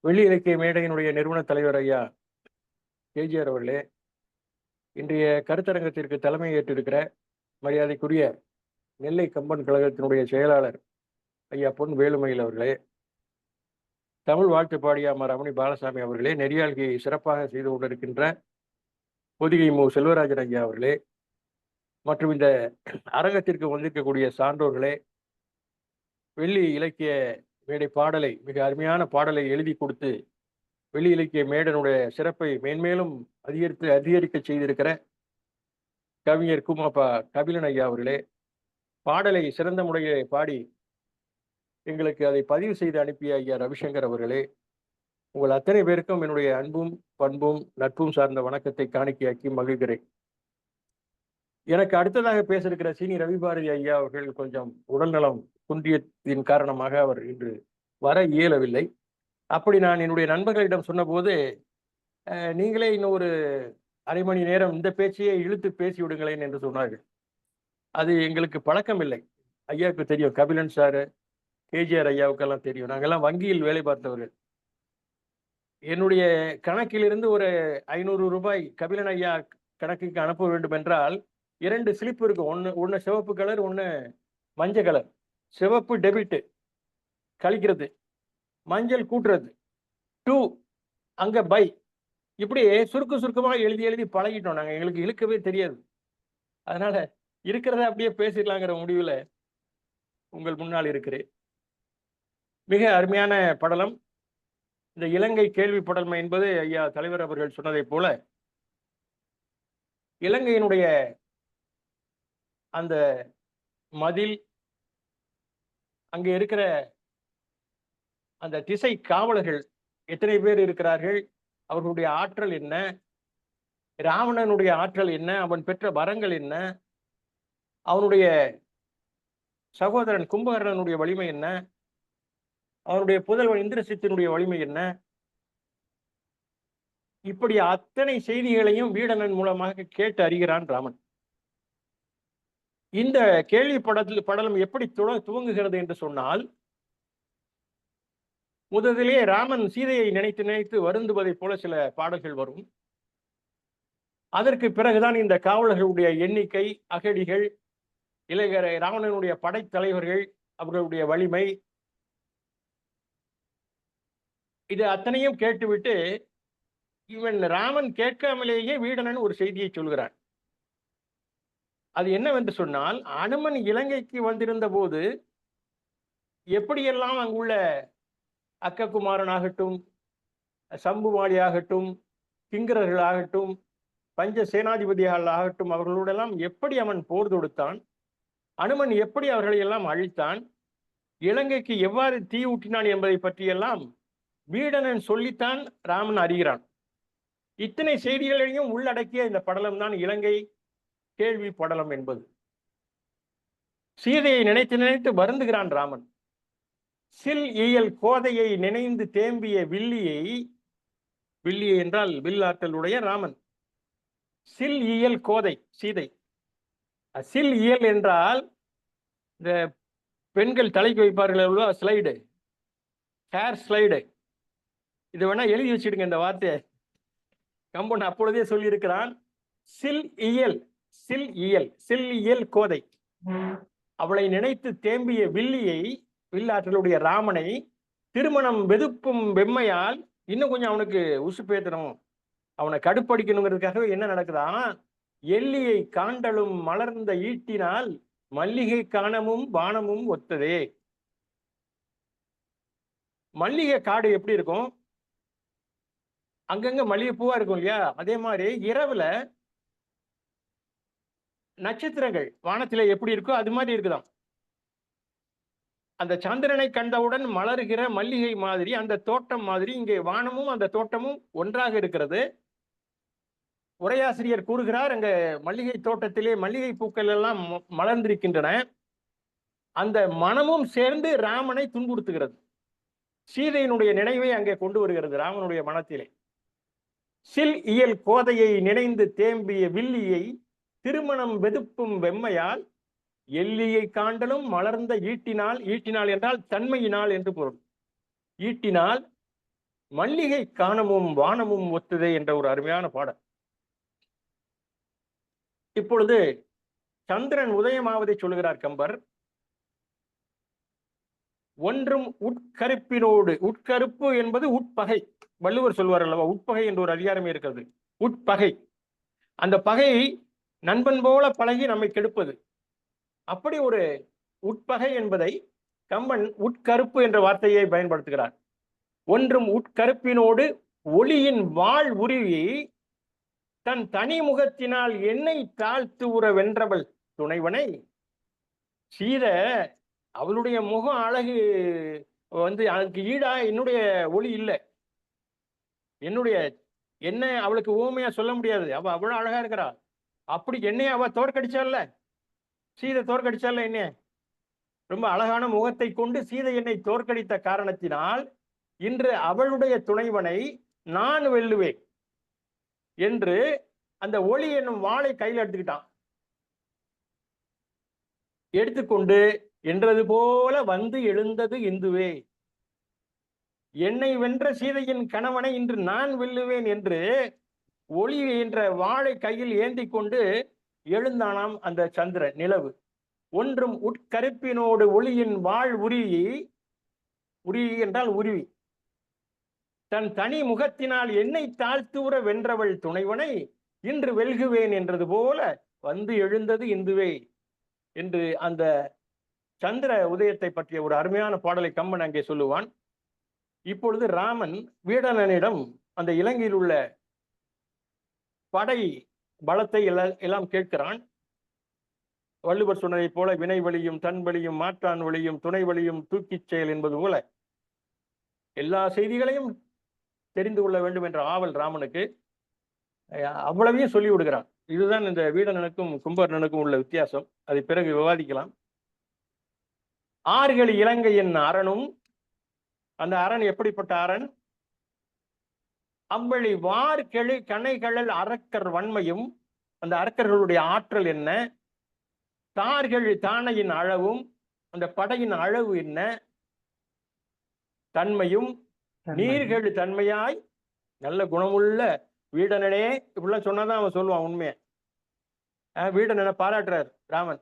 வெள்ளி இலக்கிய மேடையினுடைய நிறுவன தலைவர் ஐயா கேஜிஆர் அவர்களே, இன்றைய கருத்தரங்கத்திற்கு தலைமை ஏற்றிருக்கிற மரியாதைக்குரிய நெல்லை கம்பன் கழகத்தினுடைய செயலாளர் ஐயா பொன் வேலுமயில் அவர்களே, தமிழ் வாழ்த்து பாடிய அம்மா ரமணி பாலசாமி அவர்களே, நெறியாள்கையை சிறப்பாக செய்து கொண்டிருக்கின்ற பொதிகை மு செல்வராஜன் ஐயா அவர்களே, மற்றும் இந்த அரங்கத்திற்கு வந்திருக்கக்கூடிய சான்றோர்களே, வெள்ளி இலக்கிய மேடை பாடலை மிக அருமையான பாடலை எழுதி கொடுத்து வெள்ளி இலக்கிய மேடனுடைய சிறப்பை மேன்மேலும் அதிகரிக்க செய்திருக்கிற கவிஞர் குமாப்பா கபிலன் ஐயா அவர்களே, பாடலை சிறந்த முறையை பாடி எங்களுக்கு அதை பதிவு செய்து அனுப்பிய ஐயா ரவிசங்கர் அவர்களே, உங்கள் அத்தனை பேருக்கும் என்னுடைய அன்பும் பண்பும் நட்பும் சார்ந்த வணக்கத்தை காணிக்கையாக்கி மகிழ்கிறேன். எனக்கு அடுத்ததாக பேச இருக்கிற சீனி ரவிபாரதி ஐயா அவர்கள் கொஞ்சம் உடல்நலம் குன்றியத்தின் காரணமாக அவர் இன்று வர இயலவில்லை. அப்படி நான் என்னுடைய நண்பர்களிடம் சொன்னபோது, நீங்களே இன்னும் ஒரு அரை மணி நேரம் இந்த பேச்சையே இழுத்து பேசி விடுங்களேன் என்று சொன்னார்கள். அது எங்களுக்கு பழக்கம் இல்லை. ஐயாவுக்கு தெரியும், கபிலன் சாரு கேஜிஆர் ஐயாவுக்கெல்லாம் தெரியும். நாங்கெல்லாம் வங்கியில் வேலை பார்த்தவர்கள். என்னுடைய கணக்கிலிருந்து ஒரு 500 ரூபாய் கபிலன் ஐயா கணக்குக்கு அனுப்ப வேண்டும் என்றால் 2 ஸ்லிப் இருக்கும். ஒன்று சிவப்பு கலர், ஒன்று மஞ்சள் கலர். சிவப்பு டெபிட் கழிக்கிறது, மஞ்சள் கூட்டுறது, 2 அங்க பை. இப்படி சுருக்கமாக எழுதி பழகிட்டோம் நாங்கள். எங்களுக்கு இழுக்கவே தெரியாது. அதனால இருக்கிறத அப்படியே பேசிடலாங்கிற முடிவுல உங்கள் முன்னால் இருக்கிறேன். மிக அருமையான படலம். இந்த இலங்கை கேள்வி படலம் என்பது ஐயா தலைவர் அவர்கள் சொன்னதை போல இலங்கையினுடைய அந்த மதில், அங்கே இருக்கிற அந்த திசை காவலர்கள் எத்தனை பேர் இருக்கிறார்கள், அவர்களுடைய ஆற்றல் என்ன, ராவணனுடைய ஆற்றல் என்ன, அவன் பெற்ற வரங்கள் என்ன, அவனுடைய சகோதரன் கும்பகர்ணனுடைய வலிமை என்ன, அவனுடைய புதல்வன் இந்திரசித்தினுடைய வலிமை என்ன, இப்படி அத்தனை செய்திகளையும் வீடணன் மூலமாக கேட்டு அறிகிறான் ராமன். இந்த கேள்வி படலம் எப்படி துவங்குகிறது என்று சொன்னால், முதலிலே ராமன் சீதையை நினைத்து நினைத்து வருந்துவதைப் போல சில பாடல்கள் வரும். அதற்கு பிறகுதான் இந்த காவலர்களுடைய எண்ணிக்கை, அகடிகள், இளைஞர் ராவணனுடைய படைத்தலைவர்கள், அவர்களுடைய வலிமை, இது அத்தனையும் கேட்டுவிட்டு இவன் ராமன் கேட்காமலேயே வீடணன் ஒரு செய்தியை சொல்கிறான். அது என்னவென்று சொன்னால், அனுமன் இலங்கைக்கு வந்திருந்த போது எப்படியெல்லாம் அங்குள்ள அக்ககுமாரன் ஆகட்டும், சம்புமாளி ஆகட்டும், கிங்கரர்கள் ஆகட்டும், பஞ்ச சேனாதிபதிகள் ஆகட்டும், அவர்களோடெல்லாம் எப்படி அவன் போர் தொடுத்தான், அனுமன் எப்படி அவர்களை எல்லாம் அழித்தான், இலங்கைக்கு எவ்வாறு தீ ஊட்டினான் என்பதை பற்றியெல்லாம் வீடணன் சொல்லித்தான் ராமன் அறிகிறான். இத்தனை செய்திகளையும் உள்ளடக்கிய இந்த படலம் தான் இலங்கை கேள்வி படலம் என்பது. சீதையை நினைத்து நினைத்து வருந்துகிறான் ராமன். சில் இயல் கோதையை நினைந்து தேம்பிய வில்லியை, வில்லியை என்றால் வில்லாற்றலுடைய ராமன், சில் இயல் கோதை சீதை. சில் இயல் என்றால் இந்த பெண்கள் தலைக்கு வைப்பார்கள் ஸ்லைடு, ஹேர் ஸ்லைடு. இது வேணா எழுதி வச்சிடுங்க இந்த வார்த்தையை. கம்பன் அப்பொழுதே சொல்லியிருக்கிறான். சில் இயல், சில் இயல், சில் இயல் கோதை. அவளை நினைத்து தேம்பிய வில்லியை, வில்லாற்றலுடைய ராமனை திருமணம் வெதுப்பும் வெம்மையால் இன்னும் கொஞ்சம் அவனுக்கு உசுப்பேத்தணும், அவனை கடுப்படிக்கணுங்கிறதுக்காகவே என்ன நடக்குதா, எல்லியை காண்டலும் மலர்ந்த ஈட்டினால் மல்லிகை காணமும் வானமும் ஒத்ததே. மல்லிகை காடு எப்படி இருக்கும், அங்கங்க மல்லிகை பூவா இருக்கும் இல்லையா, அதே மாதிரி இரவுல நட்சத்திரங்கள் வானத்திலே எப்படி இருக்கோ அது மாதிரி இருக்குதாம். அந்த சந்திரனை கண்டவுடன் மலர்கிற மல்லிகை மாதிரி, அந்த தோட்டம் மாதிரி இங்கே வானமும் அந்த தோட்டமும் ஒன்றாக இருக்கிறது. உரையாசிரியர் கூறுகிறார், அங்க மல்லிகை தோட்டத்திலே மல்லிகை பூக்கள் எல்லாம் மலர்ந்திருக்கின்றன. அந்த மனமும் சேர்ந்து ராமனை துன்புறுத்துகிறது. சீதையினுடைய நினைவை அங்கே கொண்டு வருகிறது ராமனுடைய மனத்திலே. சில் இயல் கோதையை நினைந்து தேம்பிய வில்லியை திருமணம் வெதுப்பும் வெம்மையால் எல்லியை காண்டலும் மலர்ந்த ஈட்டினால், ஈட்டினால் என்றால் தன்மையினால் என்று பொருள், ஈட்டினால் மல்லிகை காணமும் வானமும் ஒத்ததே என்ற ஒரு அருமையான பாடல். இப்பொழுது சந்திரன் உதயமாவதை சொல்லுகிறார் கம்பர். ஒன்றும் உட்கருப்பினோடு, உட்கருப்பு என்பது உட்பகை. வள்ளுவர் சொல்வார் அல்லவா, உட்பகை என்ற ஒரு அதிகாரமே இருக்கிறது. உட்பகை, அந்த பகை நண்பன் போல பழகி நம்மை கெடுப்பது. அப்படி ஒரு உட்பகை என்பதை கம்பன் உட்கருப்பு என்ற வார்த்தையை பயன்படுத்துகிறார். ஒன்றும் உட்கருப்பினோடு ஒளியின் வாழ் உருவி தன் தனி முகத்தினால் என்னை தாழ்த்து உற வென்றவள் துணைவனை. சீதை அவளுடைய முகம் அழகு அதுக்கு ஈடா என்னுடைய ஒளி இல்லை, என்னுடைய என்ன அவளுக்கு ஊமையா சொல்ல முடியாது, அவ அவ்வளவு அழகா இருக்கிறா. அப்படி என்னைய அவ தோற்கடிச்சால, சீதை தோற்கடிச்சால, என்ன ரொம்ப அழகான முகத்தை கொண்டு சீதை என்னை தோற்கடித்த காரணத்தினால் இன்று அவளுடைய துணைவனை நான் வெல்லுவேன் என்று அந்த ஒளி என்னும் வாளை கையில் எடுத்துக்கிட்டான். எடுத்துக்கொண்டு என்றது போல வந்து எழுந்தது இந்துவே, என்னை வென்ற சீதையின் கணவனை இன்று நான் வெல்லுவேன் என்று ஒளி என்ற வாளை கையில் ஏந்தி கொண்டு எழுந்தானாம் அந்த சந்திரன், நிலவு. ஒன்றும் உட்கருப்பினோடு ஒளியின் வாழ் உருவி, உருவி என்றால் உருவி, தன் தனி முகத்தினால் என்னை தாழ்த்துற வென்றவள் துணைவனை இன்று வெல்குவேன் என்றது போல வந்து எழுந்தது இந்துவே என்று அந்த சந்திர உதயத்தை பற்றிய ஒரு அருமையான பாடலை கம்பன் அங்கே சொல்லுவான். இப்பொழுது ராமன் வீடணனிடம் அந்த இலங்கையில் உள்ள படை பலத்தை எல்லாம் கேட்கிறான். வள்ளுவர் சொன்னதை போல வினை வழியும் தன் வழியும் மாற்றான் வழியும் துணை வழியும் தூக்கிச் செயல் என்பது போல எல்லா செய்திகளையும் தெரிந்து கொள்ள வேண்டும் என்ற ஆவல் ராமனுக்கு. அவ்வளவையும் சொல்லி விடுகிறான். இதுதான் இந்த வீடணனுக்கும் கும்பகர்ணனுக்கும் உள்ள வித்தியாசம். அதை பிறகு விவாதிக்கலாம். ஆறுகள் இலங்கையின் அரணும், அந்த அரண் எப்படிப்பட்ட அரண்? அம்பளி வார் கெழு கணைகளல் அரக்கர் வன்மையும், அந்த அரக்கர்களுடைய ஆற்றல் என்ன? தார்கள் தானையின் அளவும், அந்த படையின் அளவு என்ன? தன்மையும் நீர்கள் தன்மையாய், நல்ல குணமுள்ள வீடனனே, இப்படிலாம் சொன்னாதான் அவன் சொல்லுவான் உண்மையை. வீடனனை பாராட்டுறார் ராமன்.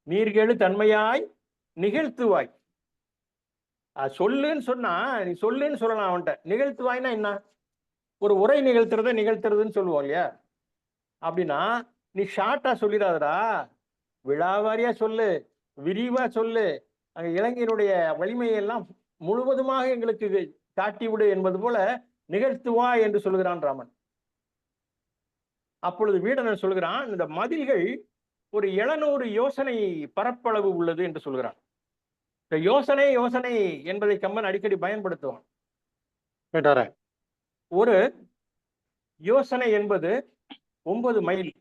நீர்கேடு தன்மையாய் நிகழ்த்துவாய். சொல்லுன்னு சொன்னா நீ சொல்லுன்னு சொல்லலாம் அவன்கிட்ட. நிகழ்த்துவாய்னா என்ன? ஒரு உரை நிகழ்த்துறதுன்னு சொல்லுவோம் இல்லையா? அப்படின்னா நீ ஷார்ட்டா சொல்லிடாதடா, விழாவாரியா சொல்லு, விரிவா சொல்லு, அங்க இலங்கையினுடைய வலிமையெல்லாம் முழுவதுமாக எங்களுக்கு காட்டி விடு என்பது போல நிகழ்த்துவா என்று சொல்லுகிறான் ராமன். அப்பொழுது வீடனன் சொல்கிறான், இந்த மதில்கள் ஒரு 700 யோசனை பரப்பளவு உள்ளது என்று சொல்கிறான். இந்த யோசனை என்பதை கம்பன் அடிக்கடி பயன்படுத்துவான். ஒரு யோசனை என்பது 9 மைல்.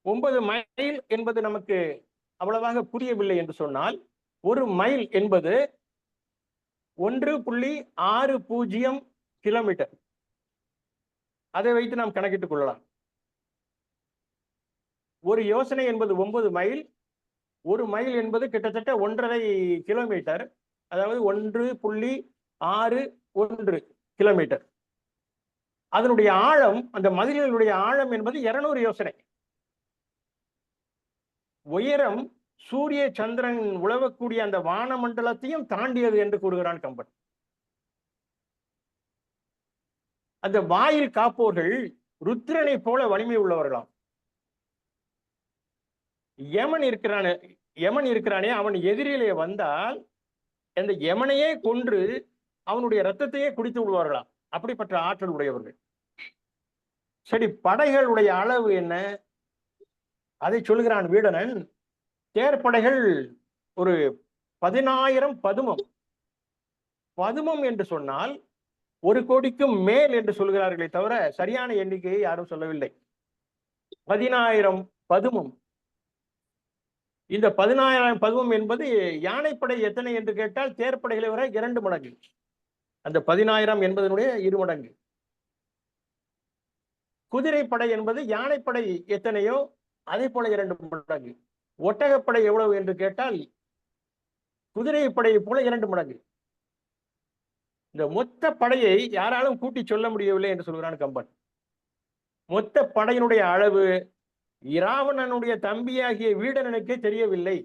9 மைல் என்பது நமக்கு அவ்வளவாக புரியவில்லை என்று சொன்னால், ஒரு மைல் என்பது 1.60 கிலோமீட்டர். அதை வைத்து நாம் கணக்கிட்டுக் கொள்ளலாம். ஒரு யோசனை என்பது 9 மைல். ஒரு மைல் என்பது கிட்டத்தட்ட 1.5 கிலோமீட்டர். அதாவது 1.61 கிலோமீட்டர். அதனுடைய ஆழம், அந்த மதில்களுடைய ஆழம் என்பது 200 யோசனை. உயரம் சூரிய சந்திரன் உழவக்கூடிய அந்த வானமண்டலத்தையும் தாண்டியது என்று கூறுகிறான் கம்பன். அந்த வாயில் காப்போர்கள் ருத்ரனை போல வலிமை உள்ளவர்களாம். யமன் இருக்கிறானே, அவன் எதிரிலே வந்தால் அந்த யமனையே கொன்று அவனுடைய ரத்தத்தையே குடித்து விடுவார்களாம். அப்படிப்பட்ட ஆற்றல் உடையவர்கள். சரி, படைகளுடைய அளவு என்ன? அதை சொல்லுகிறான் வீடனன். தேர்ப்படைகள் ஒரு 10,000 பதுமம். பதுமம் என்று சொன்னால் 1 கோடிக்கும் மேல் என்று சொல்கிறார்களே தவிர சரியான எண்ணிக்கையை யாரும் சொல்லவில்லை. 10,000 பதுமம். இந்த 10,000 பதுமம் என்பது யானைப்படை எத்தனை என்று கேட்டால் தேர்ப்படைகளை வர 2 மடங்கு. அந்த 10,000 என்பதனுடைய 2 மடங்கு. குதிரைப்படை என்பது யானைப்படை எத்தனையோ அதே போல 2 மடங்கு. ஒட்டகப்படை எவ்வளவு என்று கேட்டால் குதிரைப்படையை போல 2 மடங்கு. இந்த மொத்த படையை யாராலும் கூட்டி சொல்ல முடியவில்லை என்று சொல்கிறான் கம்பன். மொத்த படையினுடைய அளவு இராவணனுடைய தம்பியாகிய வீடனனுக்கே தெரியவில்லை.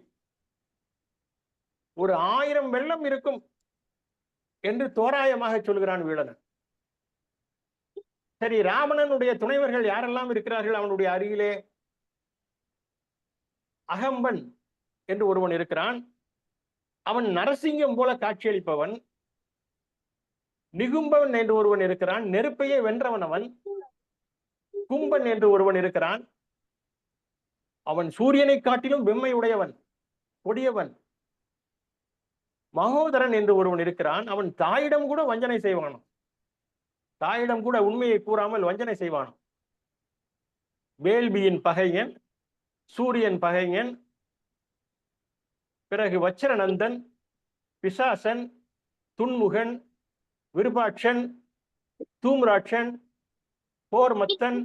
ஒரு 1000 வெள்ளம் இருக்கும் என்று தோராயமாக சொல்கிறான் வீடனன். சரி, ராவணனுடைய துணைவர்கள் யாரெல்லாம் இருக்கிறார்கள் அவனுடைய அருகிலே? அகம்பன் என்று ஒருவன் இருக்கிறான். அவன் நரசிங்கம் போல காட்சியளிப்பவன். நிகும்பன் என்று ஒருவன் இருக்கிறான், நெருப்பையே வென்றவன் அவன். கும்பன் என்று ஒருவன் இருக்கிறான், அவன் சூரியனை காட்டிலும் வெம்மை உடையவன், கொடியவன். மகோதரன் என்று ஒருவன் இருக்கிறான், அவன் தாயிடம் கூட வஞ்சனை செய்வானாம். தாயிடம் கூட உண்மையை கூறாமல் வஞ்சனை செய்வானாம். வேள்வியின் பகையன், சூரியன் பகையன், பிறகு வச்சரநந்தன், பிசாசன், துன்முகன், விருபாட்சன், தூம்ராட்சன், போர்மத்தன்,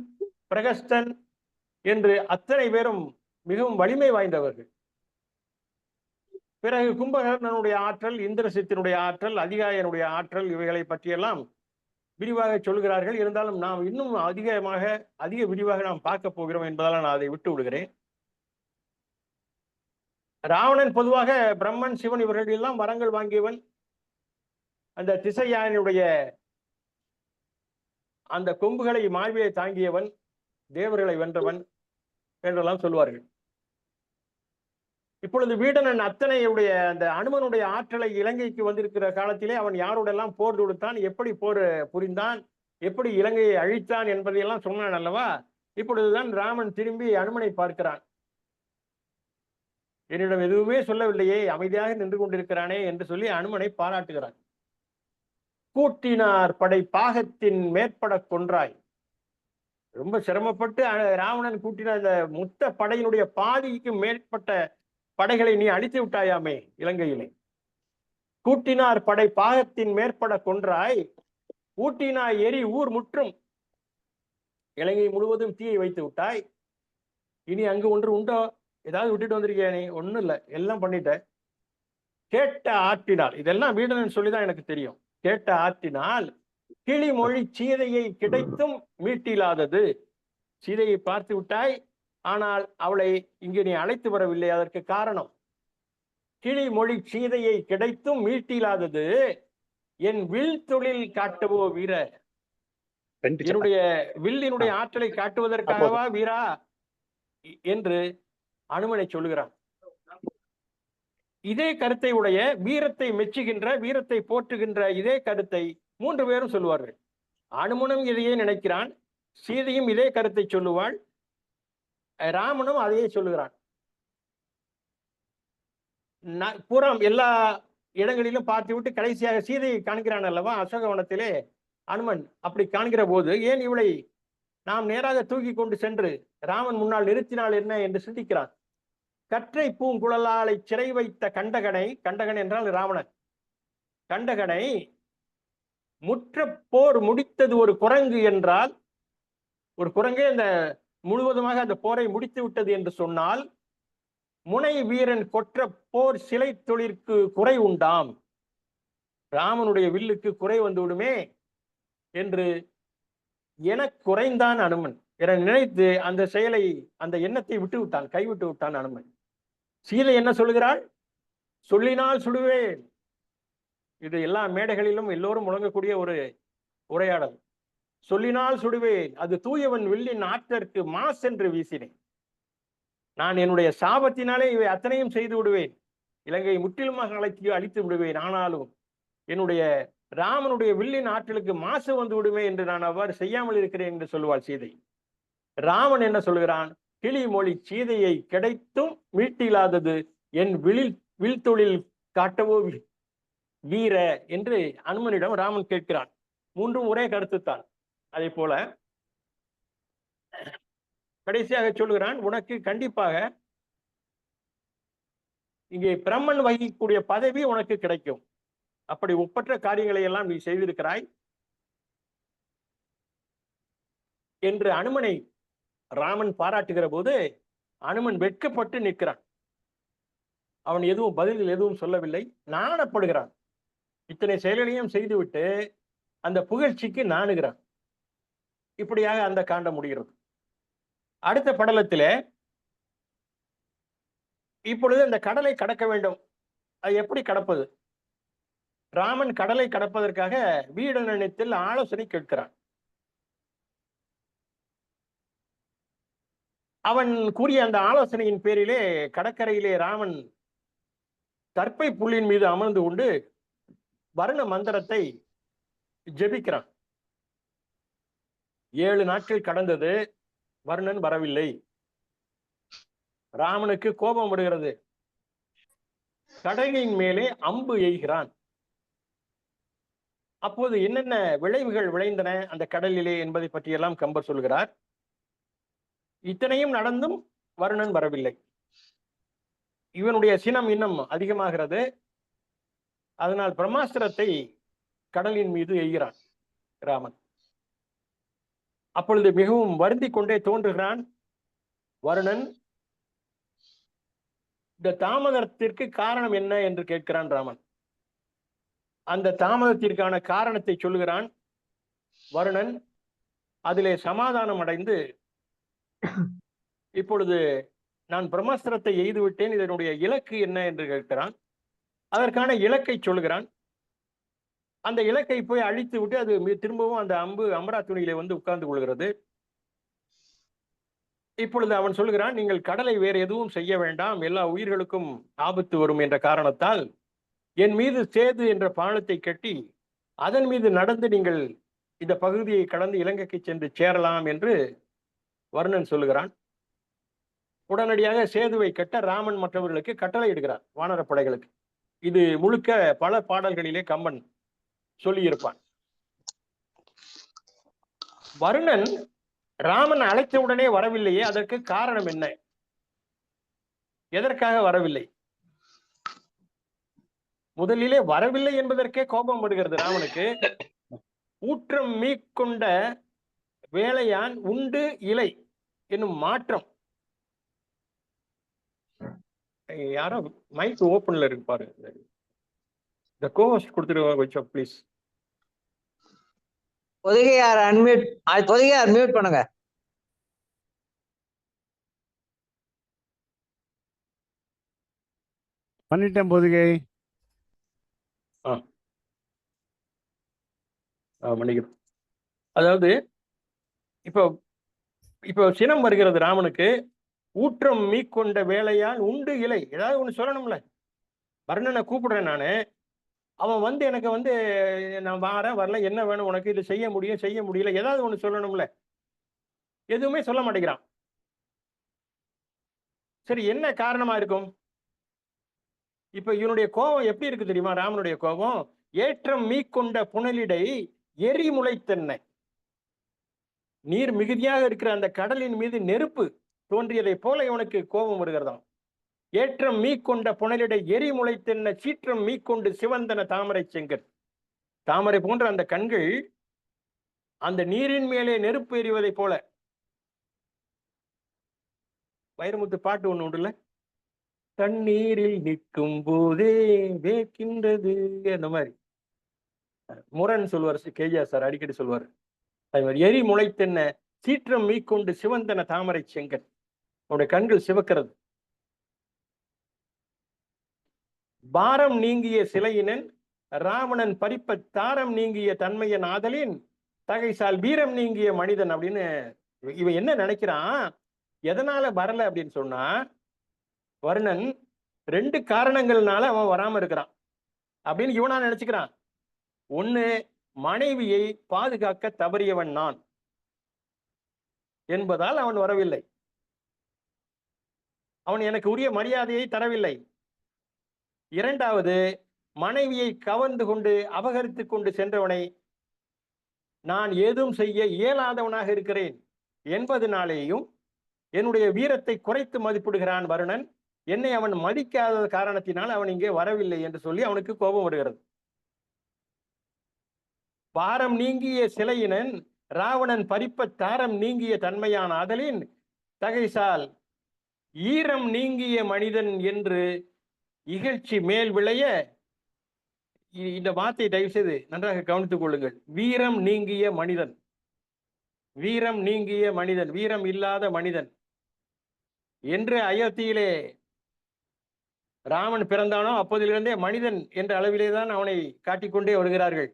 பிரகஸ்தன் என்று அத்தனை பேரும் மிகவும் வலிமை வாய்ந்தவர்கள். பிறகு கும்பகர்ணனுடைய ஆற்றல், இந்திரசித்தினுடைய ஆற்றல், அதிகாயனுடைய ஆற்றல், இவைகளை பற்றியெல்லாம் விரிவாக சொல்கிறார்கள். இருந்தாலும் நாம் இன்னும் அதிக விரிவாக நாம் பார்க்க போகிறோம் என்பதால் நான் அதை விட்டு விடுகிறேன். ராவணன் பொதுவாக பிரம்மன், சிவன் இவர்கள் எல்லாம் வரங்கள் வாங்கியவன். அந்த திசையானுடைய அந்த கொம்புகளை மார்பிலே தாங்கியவன், தேவர்களை வென்றவன் என்றெல்லாம் சொல்வார்கள். இப்பொழுது வீடனன் அத்தனையுடைய அந்த அனுமனுடைய ஆற்றலை இலங்கைக்கு வந்திருக்கிற காலத்திலே அவன் யாரோடெல்லாம் போர் தொடுத்தான், எப்படி போர் புரிந்தான், எப்படி இலங்கையை அழித்தான் என்பதையெல்லாம் சொன்னான் அல்லவா? இப்பொழுதுதான் ராமன் திரும்பி அனுமனை பார்க்கிறான். என்னிடம் எதுவுமே சொல்லவில்லையே, அமைதியாக நின்று கொண்டிருக்கிறானே என்று சொல்லி அனுமனை பாராட்டுகிறான். கூட்டினார் படை பாகத்தின் மேற்பட கொன்றாய், ரொம்ப சிரமப்பட்டு ராவணன் கூட்டின அந்த மொத்த படையினுடைய பாதிக்கு மேற்பட்ட படைகளை நீ அழித்து விட்டாயாமே இலங்கையிலே. கூட்டினார் படை பாகத்தின் மேற்பட கொன்றாய், ஊட்டினாய் எரி ஊர் முற்றும். இலங்கை முழுவதும் தீயை வைத்து விட்டாய். இனி அங்கு ஒன்று உண்டோ? ஏதாவது விட்டுட்டு வந்திருக்கியா நீ? ஒண்ணும் இல்லை, எல்லாம் பண்ணிட்ட. கேட்ட ஆற்றினால், இதெல்லாம் வீடனன் சொல்லிதான் எனக்கு தெரியும். கேட்ட ஆற்றினால் கிளிமொழி சீதையை கிடைத்தும் மீட்டிலாதது. சீதையை பார்த்து விட்டாய், ஆனால் அவளை இங்கு நீ அழைத்து வரவில்லை. அதற்கு காரணம், கிளிமொழி சீதையை கிடைத்தும் மீட்டிலாதது என் வில் தொழில் காட்டவோ வீர. என்னுடைய வில்லினுடைய ஆற்றலை காட்டுவதற்காகவா வீரா என்று அனுமனை சொல்லுகிறான். இதே கருத்தை உடைய, வீரத்தை மெச்சுகின்ற, வீரத்தை போற்றுகின்ற இதே கருத்தை 3 பேரும் சொல்லுவார்கள். அனுமனும் இதையே நினைக்கிறான், சீதையும் இதே கருத்தை சொல்லுவாள், ராமனும் அதையே சொல்லுகிறான். புறம் எல்லா இடங்களிலும் பார்த்து விட்டு கடைசியாக சீதையை காண்கிறான் அல்லவா அசோகவனத்திலே அனுமன். அப்படி காண்கிற போது, ஏன் இவளை நாம் நேராக தூக்கி கொண்டு சென்று ராமன் முன்னால் நிறுத்தினால் என்ன என்று சிந்திக்கிறான். கற்றை பூங்குழலாலை சிறை வைத்த கண்டகனை, கண்டகன் என்றால் ராவணன், கண்டகனை முற்ற போர் முடித்தது ஒரு குரங்கு என்றால், ஒரு குரங்கே அந்த முழுவதுமாக அந்த போரை முடித்து விட்டது என்று சொன்னால், முனை வீரன் கொற்ற போர் சிலை தொழிற்கு குறை உண்டாம், ராமனுடைய வில்லுக்கு குறை வந்து விடுமே என்று என குறைந்தான் அனுமன் என நினைத்து அந்த செயலை, அந்த எண்ணத்தை விட்டு விட்டான், கைவிட்டு விட்டான் அனுமன். சீதை என்ன சொல்கிறாள்? சொல்லினால் சுடுவேன். இது எல்லா மேடைகளிலும் எல்லோரும் முழங்கக்கூடிய ஒரு உரையாடல். சொல்லினால் சுடுவேன், அது தூயவன் வில்லின் ஆற்றற்கு மாசென்று வீசினேன். நான் என்னுடைய சாபத்தினாலே இவை அத்தனையும் செய்து விடுவேன், இலங்கை முற்றிலுமாக அழித்து விடுவேன். ஆனாலும் என்னுடைய ராமனுடைய வில்லின் ஆற்றலுக்கு மாசு வந்து விடுமே என்று நான் அவ்வாறு செய்யாமல் இருக்கிறேன் என்று சொல்லுவாள் சீதை. ராமன் என்ன சொல்கிறான்? கிளிமொழி சீதையை கிடைத்தும் மீட்டிலாதது என் வில் தொழில் காட்டவோ வீர என்று அனுமனிடம் ராமன் கேட்கிறான். 3ம் ஒரே கருத்துத்தான். அதே போல கடைசியாக சொல்லுகிறான், உனக்கு கண்டிப்பாக இங்கே பிரம்மன் வகிக்கக்கூடிய பதவி உனக்கு கிடைக்கும். அப்படி ஒப்பற்ற காரியங்களை எல்லாம் நீ செய்திருக்கிறாய் என்று அனுமனை ராமன் பாராட்டுகிற போது அனுமன் வெட்கப்பட்டு நிற்கிறான். அவன் எதுவும் பதில் எதுவும் சொல்லவில்லை, நாணப்படுகிறான். இத்தனை செயல்களையும் செய்துவிட்டு அந்த புகழ்ச்சிக்கு நாணுகிறான். இப்படியாக அந்த காண்டம் முடிகிறது. அடுத்த படலத்திலே இப்பொழுது அந்த கடலை கடக்க வேண்டும். அது எப்படி கடப்பது? ராமன் கடலை கடப்பதற்காக வீடனிடத்தில் ஆலோசனை கேட்கிறான். அவன் கூறிய அந்த ஆலோசனையின் பேரிலே கடற்கரையிலே ராமன் தர்ப்பை புள்ளின் மீது அமர்ந்து கொண்டு வருண மந்திரத்தை ஜெபிக்கிறான். 7 நாட்கள் கடந்தது, வருணன் வரவில்லை. ராமனுக்கு கோபம் வருகிறது. கடலின் மேலே அம்பு எய்கிறான். அப்போது என்னென்ன விளைவுகள் விளைந்தன அந்த கடலிலே என்பதை பற்றியெல்லாம் கம்பர் சொல்கிறார். இத்தனையும் நடந்தும் வருணன் வரவில்லை. இவனுடைய சினம் இன்னும் அதிகமாகிறது. அதனால் பிரம்மாஸ்திரத்தை கடலின் மீது எய்கிறான் ராமன். அப்பொழுது மிகவும் வருந்தி கொண்டே தோன்றுகிறான் வருணன். இந்த தாமதத்திற்கு காரணம் என்ன என்று கேட்கிறான் ராமன். அந்த தாமதத்திற்கான காரணத்தை சொல்லுகிறான் வருணன். அதிலே சமாதானம் அடைந்து, இப்பொழுது நான் பிரம்மாஸ்திரத்தை எய்து விட்டேன், இதனுடைய இலக்கு என்ன என்று கேட்கிறான். அதற்கான இலக்கை சொல்லுகிறான். அந்த இலக்கை போய் அழித்து விட்டு அது திரும்பவும் அந்த அம்பு அமரா துணியிலே வந்து உட்கார்ந்து கொள்கிறது. இப்பொழுது அவன் சொல்லுகிறான், நீங்கள் கடலை வேறு எதுவும் செய்ய வேண்டாம், எல்லா உயிர்களுக்கும் ஆபத்து வரும் என்ற காரணத்தால் என் மீது சேது என்ற பாலத்தை கட்டி அதன் மீது நடந்து நீங்கள் இந்த பகுதியை கடந்து இலங்கைக்கு சென்று சேரலாம் என்று வருணன் சொல்லுகிறான். உடனடியாக சேதுவை கட்ட ராமன் மற்றவர்களுக்கு கட்டளை இடுகிறார், வானரப்படைகளுக்கு. இது முழுக்க பல பாடல்களிலே கம்பன் சொல்லியிருப்பான். வருணன் ராமன் அழைத்த உடனே வரவில்லையே, அதற்கு காரணம் என்ன? எதற்காக வரவில்லை? முதலிலே வரவில்லை என்பதற்கே கோபம் வருகிறது ராமனுக்கு. ஊற்றம் மீக்கொண்ட வேலையான் உண்டு இலை என்னும் மாற்றம். யாரோ மைக் ஓப்பன்ல இருக்கு பாருங்க. இந்த கோஹோஸ்ட் கொடுத்துருவாங்க கொஞ்சம் ப்ளீஸ். பொதிகையார் அன்மியூட், பொதிகையார் மியூட் பண்ணுங்க. பண்ணிட்டேன் பொதிகை. மன்னிக்கணும். அதாவது இப்போ இப்போ சினம் வருகிறது ராமனுக்கு. ஊற்றம் மீக்கொண்ட வேலையால் உண்டு இலை. ஏதாவது ஒண்ணு சொல்லணும்ல. வர்ணனை கூப்பிடுறேன் நானு. அவன் வந்து எனக்கு வந்து நான் வாரேன் வரல, என்ன வேணும் உனக்கு, இது செய்ய முடியும் செய்ய முடியல, ஏதாவது ஒண்ணு சொல்லணும்ல. எதுவுமே சொல்ல மாட்டேங்கிறான். சரி, என்ன காரணமா இருக்கும்? இப்ப இவனுடைய கோபம் எப்படி இருக்கு தெரியுமா? ராமனுடைய கோபம் ஏற்றம் மீக்கொண்ட புனலிடை எரி முளைத்தென்ன. நீர் மிகுதியாக இருக்கிற அந்த கடலின் மீது நெருப்பு தோன்றியதை போல இவனுக்கு கோபம் வருகிறதாம். ஏற்றம் மீக்கொண்ட புனலிடை எரி முளைத்தென்ன சீற்றம் மீக்கொண்டு சிவந்தன தாமரை செங்கல். தாமரை போன்ற அந்த கண்கள் அந்த நீரின் மேலே நெருப்பு எறிவதை போல. வைரமுத்து பாட்டு ஒண்ணு உண்டுல்ல, தண்ணீரில் நிற்கும் போதே வேக்கின்றது, அந்த மாதிரி முரண் சொல்வார் கேஜிஆர் சார், அடிக்கடி சொல்வார். அது மாதிரி எரி முளைத்தென்ன சீற்றம் மீக்கொண்டு சிவந்தன தாமரை செங்கல். அவனுடைய கண்கள் சிவக்கிறது. பாரம் நீங்கிய சிலையினன் ராவணன் பறிப்ப தாரம் நீங்கிய தன்மையன் ஆதலின் தகைசால் வீரம் நீங்கிய மனிதன் அப்படின்னு இவன் என்ன நினைக்கிறான்? எதனால வரல அப்படின்னு சொன்னா, வருணன் 2 காரணங்கள்னால அவன் வராம இருக்கிறான் அப்படின்னு இவனா நினைச்சுக்கிறான். ஒண்ணு, மனைவியை பாதுகாக்க தவறியவன் நான் என்பதால் அவன் வரவில்லை. அவன் எனக்கு உரிய மரியாதையை தரவில்லை. 2வது, மனைவியை கவர்ந்து கொண்டு அபகரித்துக் கொண்டு சென்றவனை நான் ஏதும் செய்ய இயலாதவனாக இருக்கிறேன் என்பதனாலேயும் என்னுடைய வீரத்தை குறைத்து மதிப்பிடுகிறான் வருணன். என்னை அவன் மதிக்காத காரணத்தினால் அவன் இங்கே வரவில்லை என்று சொல்லி அவனுக்கு கோபம் வருகிறது. பாரம் நீங்கிய சிலையினன் ராவணன் பறிப்ப தாரம் நீங்கிய தன்மையான ஆதலின் தகைசால் ஈரம் நீங்கிய மனிதன் என்று இகழ்ச்சி மேல் விளைய. இந்த வார்த்தை தயவு செய்து நன்றாக கவனித்துக் கொள்ளுங்கள். வீரம் நீங்கிய மனிதன், வீரம் நீங்கிய மனிதன், வீரம் இல்லாத மனிதன் என்று அயோத்தியிலே ராமன் பிறந்தானோ அப்போதிலிருந்தே மனிதன் என்ற அளவிலே தான் அவனை காட்டிக்கொண்டே வருகிறார்கள்.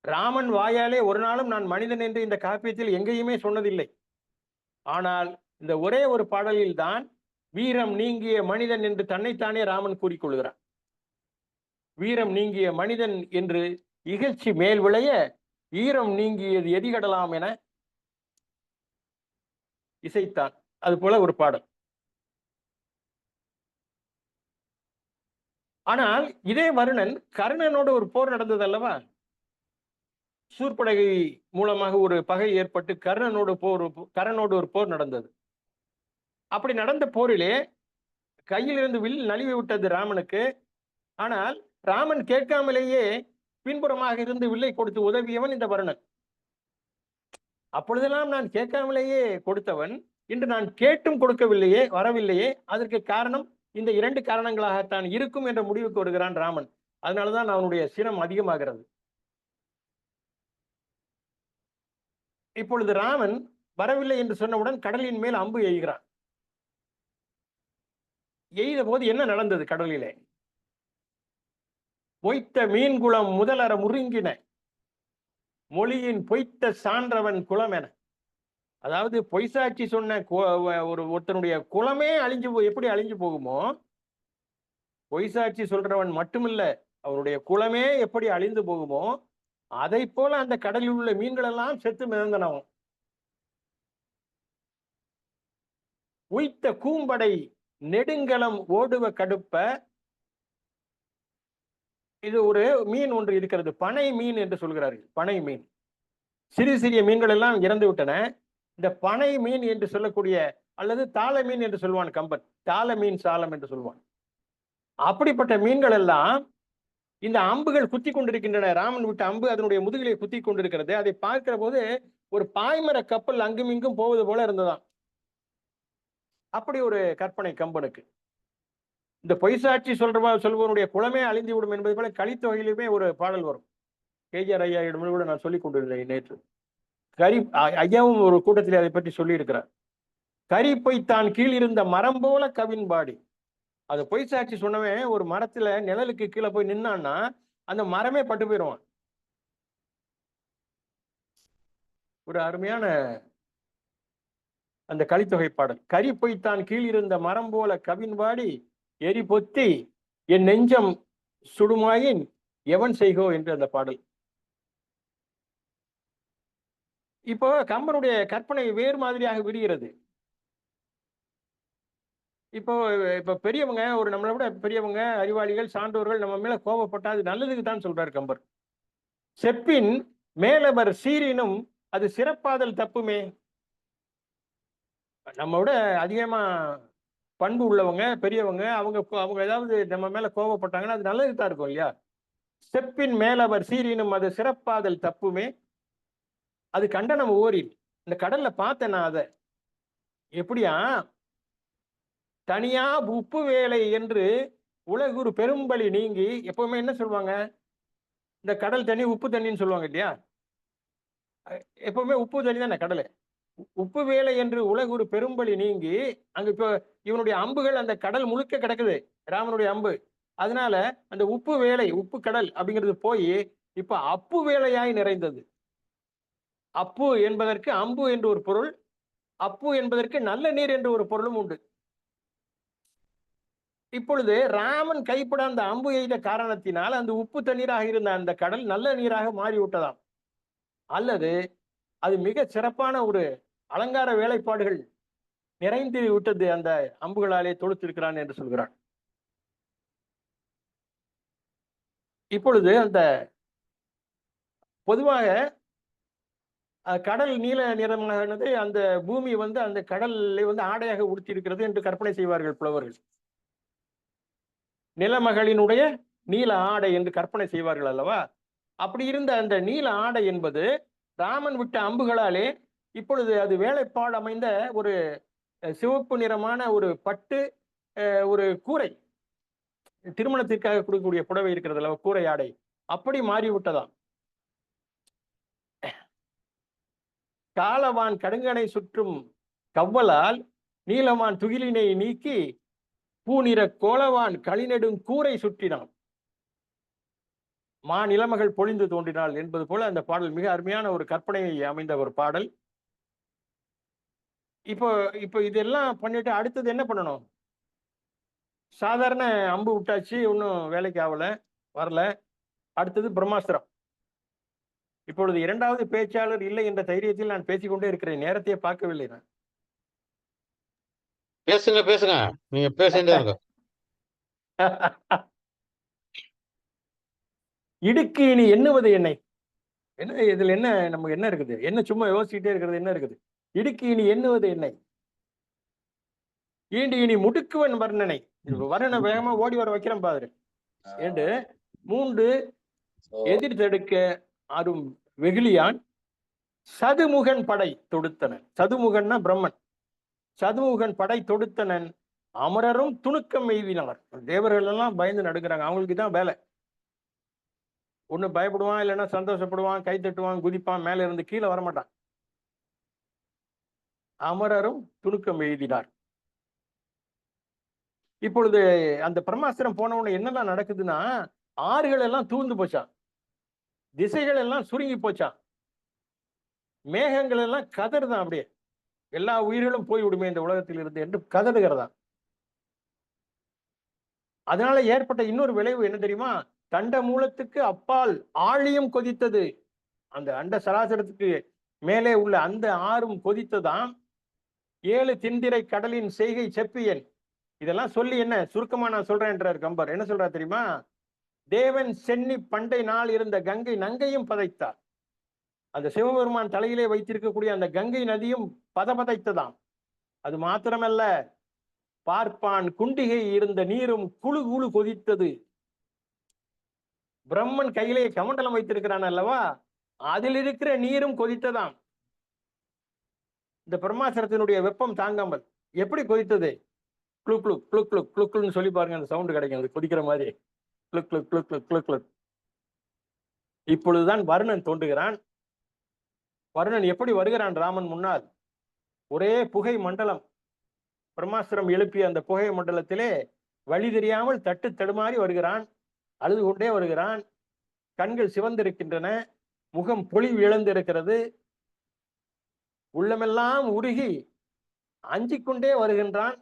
ராமன் வாயாலே ஒரு நாளும் நான் மனிதன் என்று இந்த காப்பியத்தில் எங்கேயுமே சொன்னதில்லை. ஆனால் இந்த ஒரே ஒரு பாடலில் தான் வீரம் நீங்கிய மனிதன் என்று தன்னைத்தானே ராமன் கூறிக்கொள்கிறான். வீரம் நீங்கிய மனிதன் என்று இகழ்ச்சி மேல் விளைய ஈரம் நீங்கியது எரிகடலாம் என இசைத்தான். அது போல ஒரு பாடல். ஆனால் இதே வருணன் கர்ணனோடு ஒரு போர் நடந்தது அல்லவா? சூர்படகை மூலமாக ஒரு பகை ஏற்பட்டு கர்ணனோடு ஒரு போர் நடந்தது. அப்படி நடந்த போரிலே கையில் இருந்து வில் நழுவி விட்டது ராமனுக்கு. ஆனால் ராமன் கேட்காமலேயே பின்புறமாக இருந்து வில்லை கொடுத்து உதவியவன் இந்த வருணன். அப்பொழுதெல்லாம் நான் கேட்காமலேயே கொடுத்தவன், இன்று நான் கேட்டும் கொடுக்கவில்லையே, வரவில்லையே. அதற்கு காரணம் இந்த 2 காரணங்களாகத்தான் இருக்கும் என்ற முடிவுக்கு வருகிறான் ராமன். அதனாலதான் அவனுடைய சினம் அதிகமாகிறது. இப்பொழுது ராமன் வரவில்லை என்று சொன்னவுடன் கடலின் மேல் அம்பு எய்கிறான். எய்த போது என்ன நடந்தது கடலிலே? பொய்த்த மீன்குளம் முதலற முருங்கின மொழியின் பொய்த்த சான்றவன் குலம் என. அதாவது பொய்சாட்சி சொன்ன ஒருத்தனுடைய குலமே எப்படி அழிஞ்சு போகுமோ, பொய்சாட்சி சொல்றவன் மட்டுமில்ல, அவருடைய குலமே எப்படி அழிந்து போகுமோ அதை போல அந்த கடலில் உள்ள மீன்கள் எல்லாம் செத்து மிதந்தனவும். உய்த்த கூம்படை நெடுங்கலம் ஓடுவ கடுப்ப. இது ஒரு மீன் ஒன்று இருக்கிறது, பனை மீன் என்று சொல்கிறார்கள். பனை மீன். சிறிய சிறிய மீன்கள் எல்லாம் இறந்து விட்டன. இந்த பனை மீன் என்று சொல்லக்கூடிய அல்லது தாள மீன் என்று சொல்லுவான் கம்பன். தாள மீன் சாலம் என்று சொல்லுவான். அப்படிப்பட்ட மீன்கள் எல்லாம் இந்த அம்புகள் குத்தி கொண்டிருக்கின்றன. ராமன் விட்ட அம்பு அதனுடைய முதுகிலே குத்தி கொண்டிருக்கிறது. அதை பார்க்கிற போது ஒரு பாய்மர கப்பல் அங்கும் இங்கும் போவது போல இருந்ததாம். அப்படி ஒரு கற்பனை கம்பனுக்கு. இந்த பொய்சாட்சி சொல்பவனுடைய குலமே அழிந்து விடும் என்பது போல கலித்தொகையிலுமே ஒரு பாடல் வரும். கேஜிஆர் ஐயாவிடம் கூட நான் சொல்லிக் கொண்டிருந்தேன் நேற்று. ஐயாவும் ஒரு கூட்டத்தில் அதை பற்றி சொல்லி இருக்கிறார். கரிப்பை தான் கீழ் இருந்த மரம் போல கவின்பாடி. அது பொய் சாட்சி சொன்னவன் ஒரு மரத்துல நிழலுக்கு கீழே போய் நின்னான்னா அந்த மரமே பட்டு போயிடுவான். ஒரு அருமையான அந்த கலித்தொகை பாடல். கரிப்பை தான் கீழ் இருந்த மரம் போல கவின்பாடி எரி பொத்தி என் நெஞ்சம் சுடுமாயின் எவன் செய்கோ என்று அந்த பாடல். இப்போ கம்பனுடைய கற்பனை வேறு மாதிரியாக விரிகிறது. இப்போ பெரியவங்க, ஒரு நம்மளை விட பெரியவங்க, அறிவாளிகள், சான்றோர்கள் நம்ம மேல கோபப்பட்டா அது நல்லதுக்கு தான் சொல்றாரு கம்பர். செப்பின் மேலவர் சீரினும் அது சிறப்பாதல் தப்புமே. நம்ம விட அதிகமா பண்பு உள்ளவங்க, பெரியவங்க, அவங்க ஏதாவது நம்ம மேல கோபப்பட்டாங்கன்னா அது நல்லதுக்கு தான் இருக்கும் இல்லையா? செப்பின் மேலவர் சீரினும் அது சிறப்பாதல் தப்புமே. அது கண்டனம் ஓரில். இந்த கடல்ல பார்த்தேன் நான் அதை. எப்படியா தனியா உப்பு வேலை என்று உலகுரு பெரும்பலி நீங்கி, எப்பவுமே என்ன சொல்லுவாங்க, இந்த கடல் தண்ணி உப்பு தண்ணின்னு சொல்லுவாங்க இல்லையா? எப்பவுமே உப்பு தண்ணி தானே கடல். உப்பு வேலை என்று உலகுரு பெரும்பலி நீங்கி, அங்க இப்போ இவனுடைய அம்புகள் அந்த கடல் முழுக்க கிடக்குது, ராமனுடைய அம்பு. அதனால அந்த உப்பு வேலை, உப்பு கடல் அப்படிங்கிறது போய் இப்ப அப்பு வேலையாய் நிறைந்தது. அப்பு என்பதற்கு அம்பு என்று ஒரு பொருள், அப்பு என்பதற்கு நல்ல நீர் என்று ஒரு பொருளும் உண்டு. இப்பொழுது ராமன் கைப்பட அந்த அம்பு எய்த காரணத்தினால் அந்த உப்பு தண்ணீராக இருந்த அந்த கடல் நல்ல நீராக மாறிவிட்டதாம். அல்லது அது மிக சிறப்பான ஒரு அலங்கார வேலைப்பாடுகள் நிறைந்து விட்டது, அந்த அம்புகளாலே தொடுத்திருக்கிறான் என்று சொல்கிறான். இப்பொழுது அந்த பொதுவாக கடல் நீல நிறமானது அந்த பூமி அந்த கடலை ஆடையாக உடுத்தி இருக்கிறது என்று கற்பனை செய்வார்கள் புலவர்கள். நிலமகளினுடைய நீல ஆடை என்று கற்பனை செய்வார்கள் அல்லவா? அப்படி இருந்த அந்த நீல ஆடை என்பது ராமன் விட்ட அம்புகளாலே இப்பொழுது அது வேலைப்பாடு அமைந்த ஒரு சிவப்பு நிறமான ஒரு பட்டு ஒரு கூரை, திருமணத்திற்காக கொடுக்கக்கூடிய புடவை இருக்கிறது அல்லவா, கூரை ஆடை, அப்படி மாறிவிட்டதாம். காலவான் கடுங்கனை சுற்றும் கவ்வலால் நீலவான் துகிலினை நீக்கி பூநிற கோலவான் களிநெடும் கூரை சுற்றினான். நிலமகள் பொழிந்து தோன்றினாள் என்பது போல அந்த பாடல் மிக அருமையான ஒரு கற்பனை அமைந்த ஒரு பாடல். இப்போ இதெல்லாம் பண்ணிட்டு அடுத்தது என்ன பண்ணணும்? சாதாரண அம்பு விட்டாச்சு, ஒன்றும் வேலைக்கு வரல. அடுத்தது பிரம்மாஸ்திரம். இப்பொழுது இரண்டாவது பேச்சாளர் இல்லை என்ற தைரியத்தில் நான் பேசிக்கொண்டே இருக்கிறேன். நேரத்தையே பார்க்கவில்லை நான். பேசுங்க நீங்க பேசிட்டே இருங்க. இடுக்கு இனி எண்ணுவது என்னை. என்ன இதுல என்ன நமக்கு என்ன இருக்குது? என்ன சும்மா யோசிச்சுட்டே இருக்கிறது என்ன இருக்குது? இடுக்கு இனி எண்ணுவது என்னை, ஈண்டு இனி முடுக்குவன் வர்ணனை. வர்ணனை வேகமா ஓடி வர வைக்கிறேன் பாரு என்று 3 எதிர் தடுக்க அரும் வெகுளியான் சதுமுகன் படை தொடுத்தனன். சதுமுகன்னா பிரம்மன். சதுமுகன் படை தொடுத்தனன் அமரரும் துணுக்கம் எய்தினார். தேவர்கள் எல்லாம் பயந்து நடுக்கிறாங்க. அவங்களுக்கு தான் வேலை. ஒண்ணு பயப்படுவான், இல்லைன்னா சந்தோஷப்படுவான், கை தட்டுவான், குதிப்பான், மேல இருந்து கீழே வரமாட்டான். அமரரும் துணுக்கம் எய்தினார். இப்பொழுது அந்த பிரம்மாஸ்திரம் போன உடனே என்னெல்லாம் நடக்குதுன்னா, ஆறுகள் எல்லாம் தூர்ந்து போச்சான், திசைகள் எல்லாம் சுருங்கி போச்சான், மேகங்கள் எல்லாம் கதறுதான், அப்படியே எல்லா உயிர்களும் போய் விடுமே இந்த உலகத்தில் இருந்து என்று கதறுகிறதா. அதனால ஏற்பட்ட இன்னொரு விளைவு என்ன தெரியுமா? தண்ட மூலத்துக்கு அப்பால் ஆழியும் கொதித்தது. அந்த அண்ட சராசரத்துக்கு மேலே உள்ள அந்த ஆறும் கொதித்ததாம். 7 திண்டிரை கடலின் செய்கை செப்பியன். இதெல்லாம் சொல்லி என்ன சுருக்கமா நான் சொல்றேன்றார் கம்பர். என்ன சொல்றார் தெரியுமா? தேவன் சென்னி பண்டை நாள் இருந்த கங்கை நங்கையும் பதைத்தார். அந்த சிவபெருமான் தலையிலே வைத்திருக்கக்கூடிய அந்த கங்கை நதியும் பதபதைத்ததாம். அது மாத்திரமல்ல, பார்ப்பான் குண்டிகை இருந்த நீரும் குழு குழு கொதித்தது. பிரம்மன் கையிலே கமண்டலம் வைத்திருக்கிறான் அல்லவா, அதில் இருக்கிற நீரும் கொதித்ததாம். இந்த பிரம்மாஸ்திரத்தினுடைய வெப்பம் தாங்காமல் எப்படி கொதித்தது? குளு குளு குளு குளு குளு குளுன்னு சொல்லி பாருங்க, அந்த சவுண்டு கிடைக்கும், அது கொதிக்கிற மாதிரி. குளு குளு குளு குளு குளு குளு. இப்பொழுதுதான் வருணன் தோன்றுகிறான். வருணன் எப்படி வருகிறான் ராமன் முன்னால்? ஒரே புகை மண்டலம். பிரம்மாஸ்திரம் எழுப்பிய அந்த புகை மண்டலத்திலே வழி தெரியாமல் தட்டு தடுமாறி வருகிறான். அழுது கொண்டே வருகிறான். கண்கள் சிவந்திருக்கின்றன, முகம் பொலிவு இழந்திருக்கிறது, உள்ளமெல்லாம் உருகி அஞ்சிக் கொண்டே வருகின்றான்.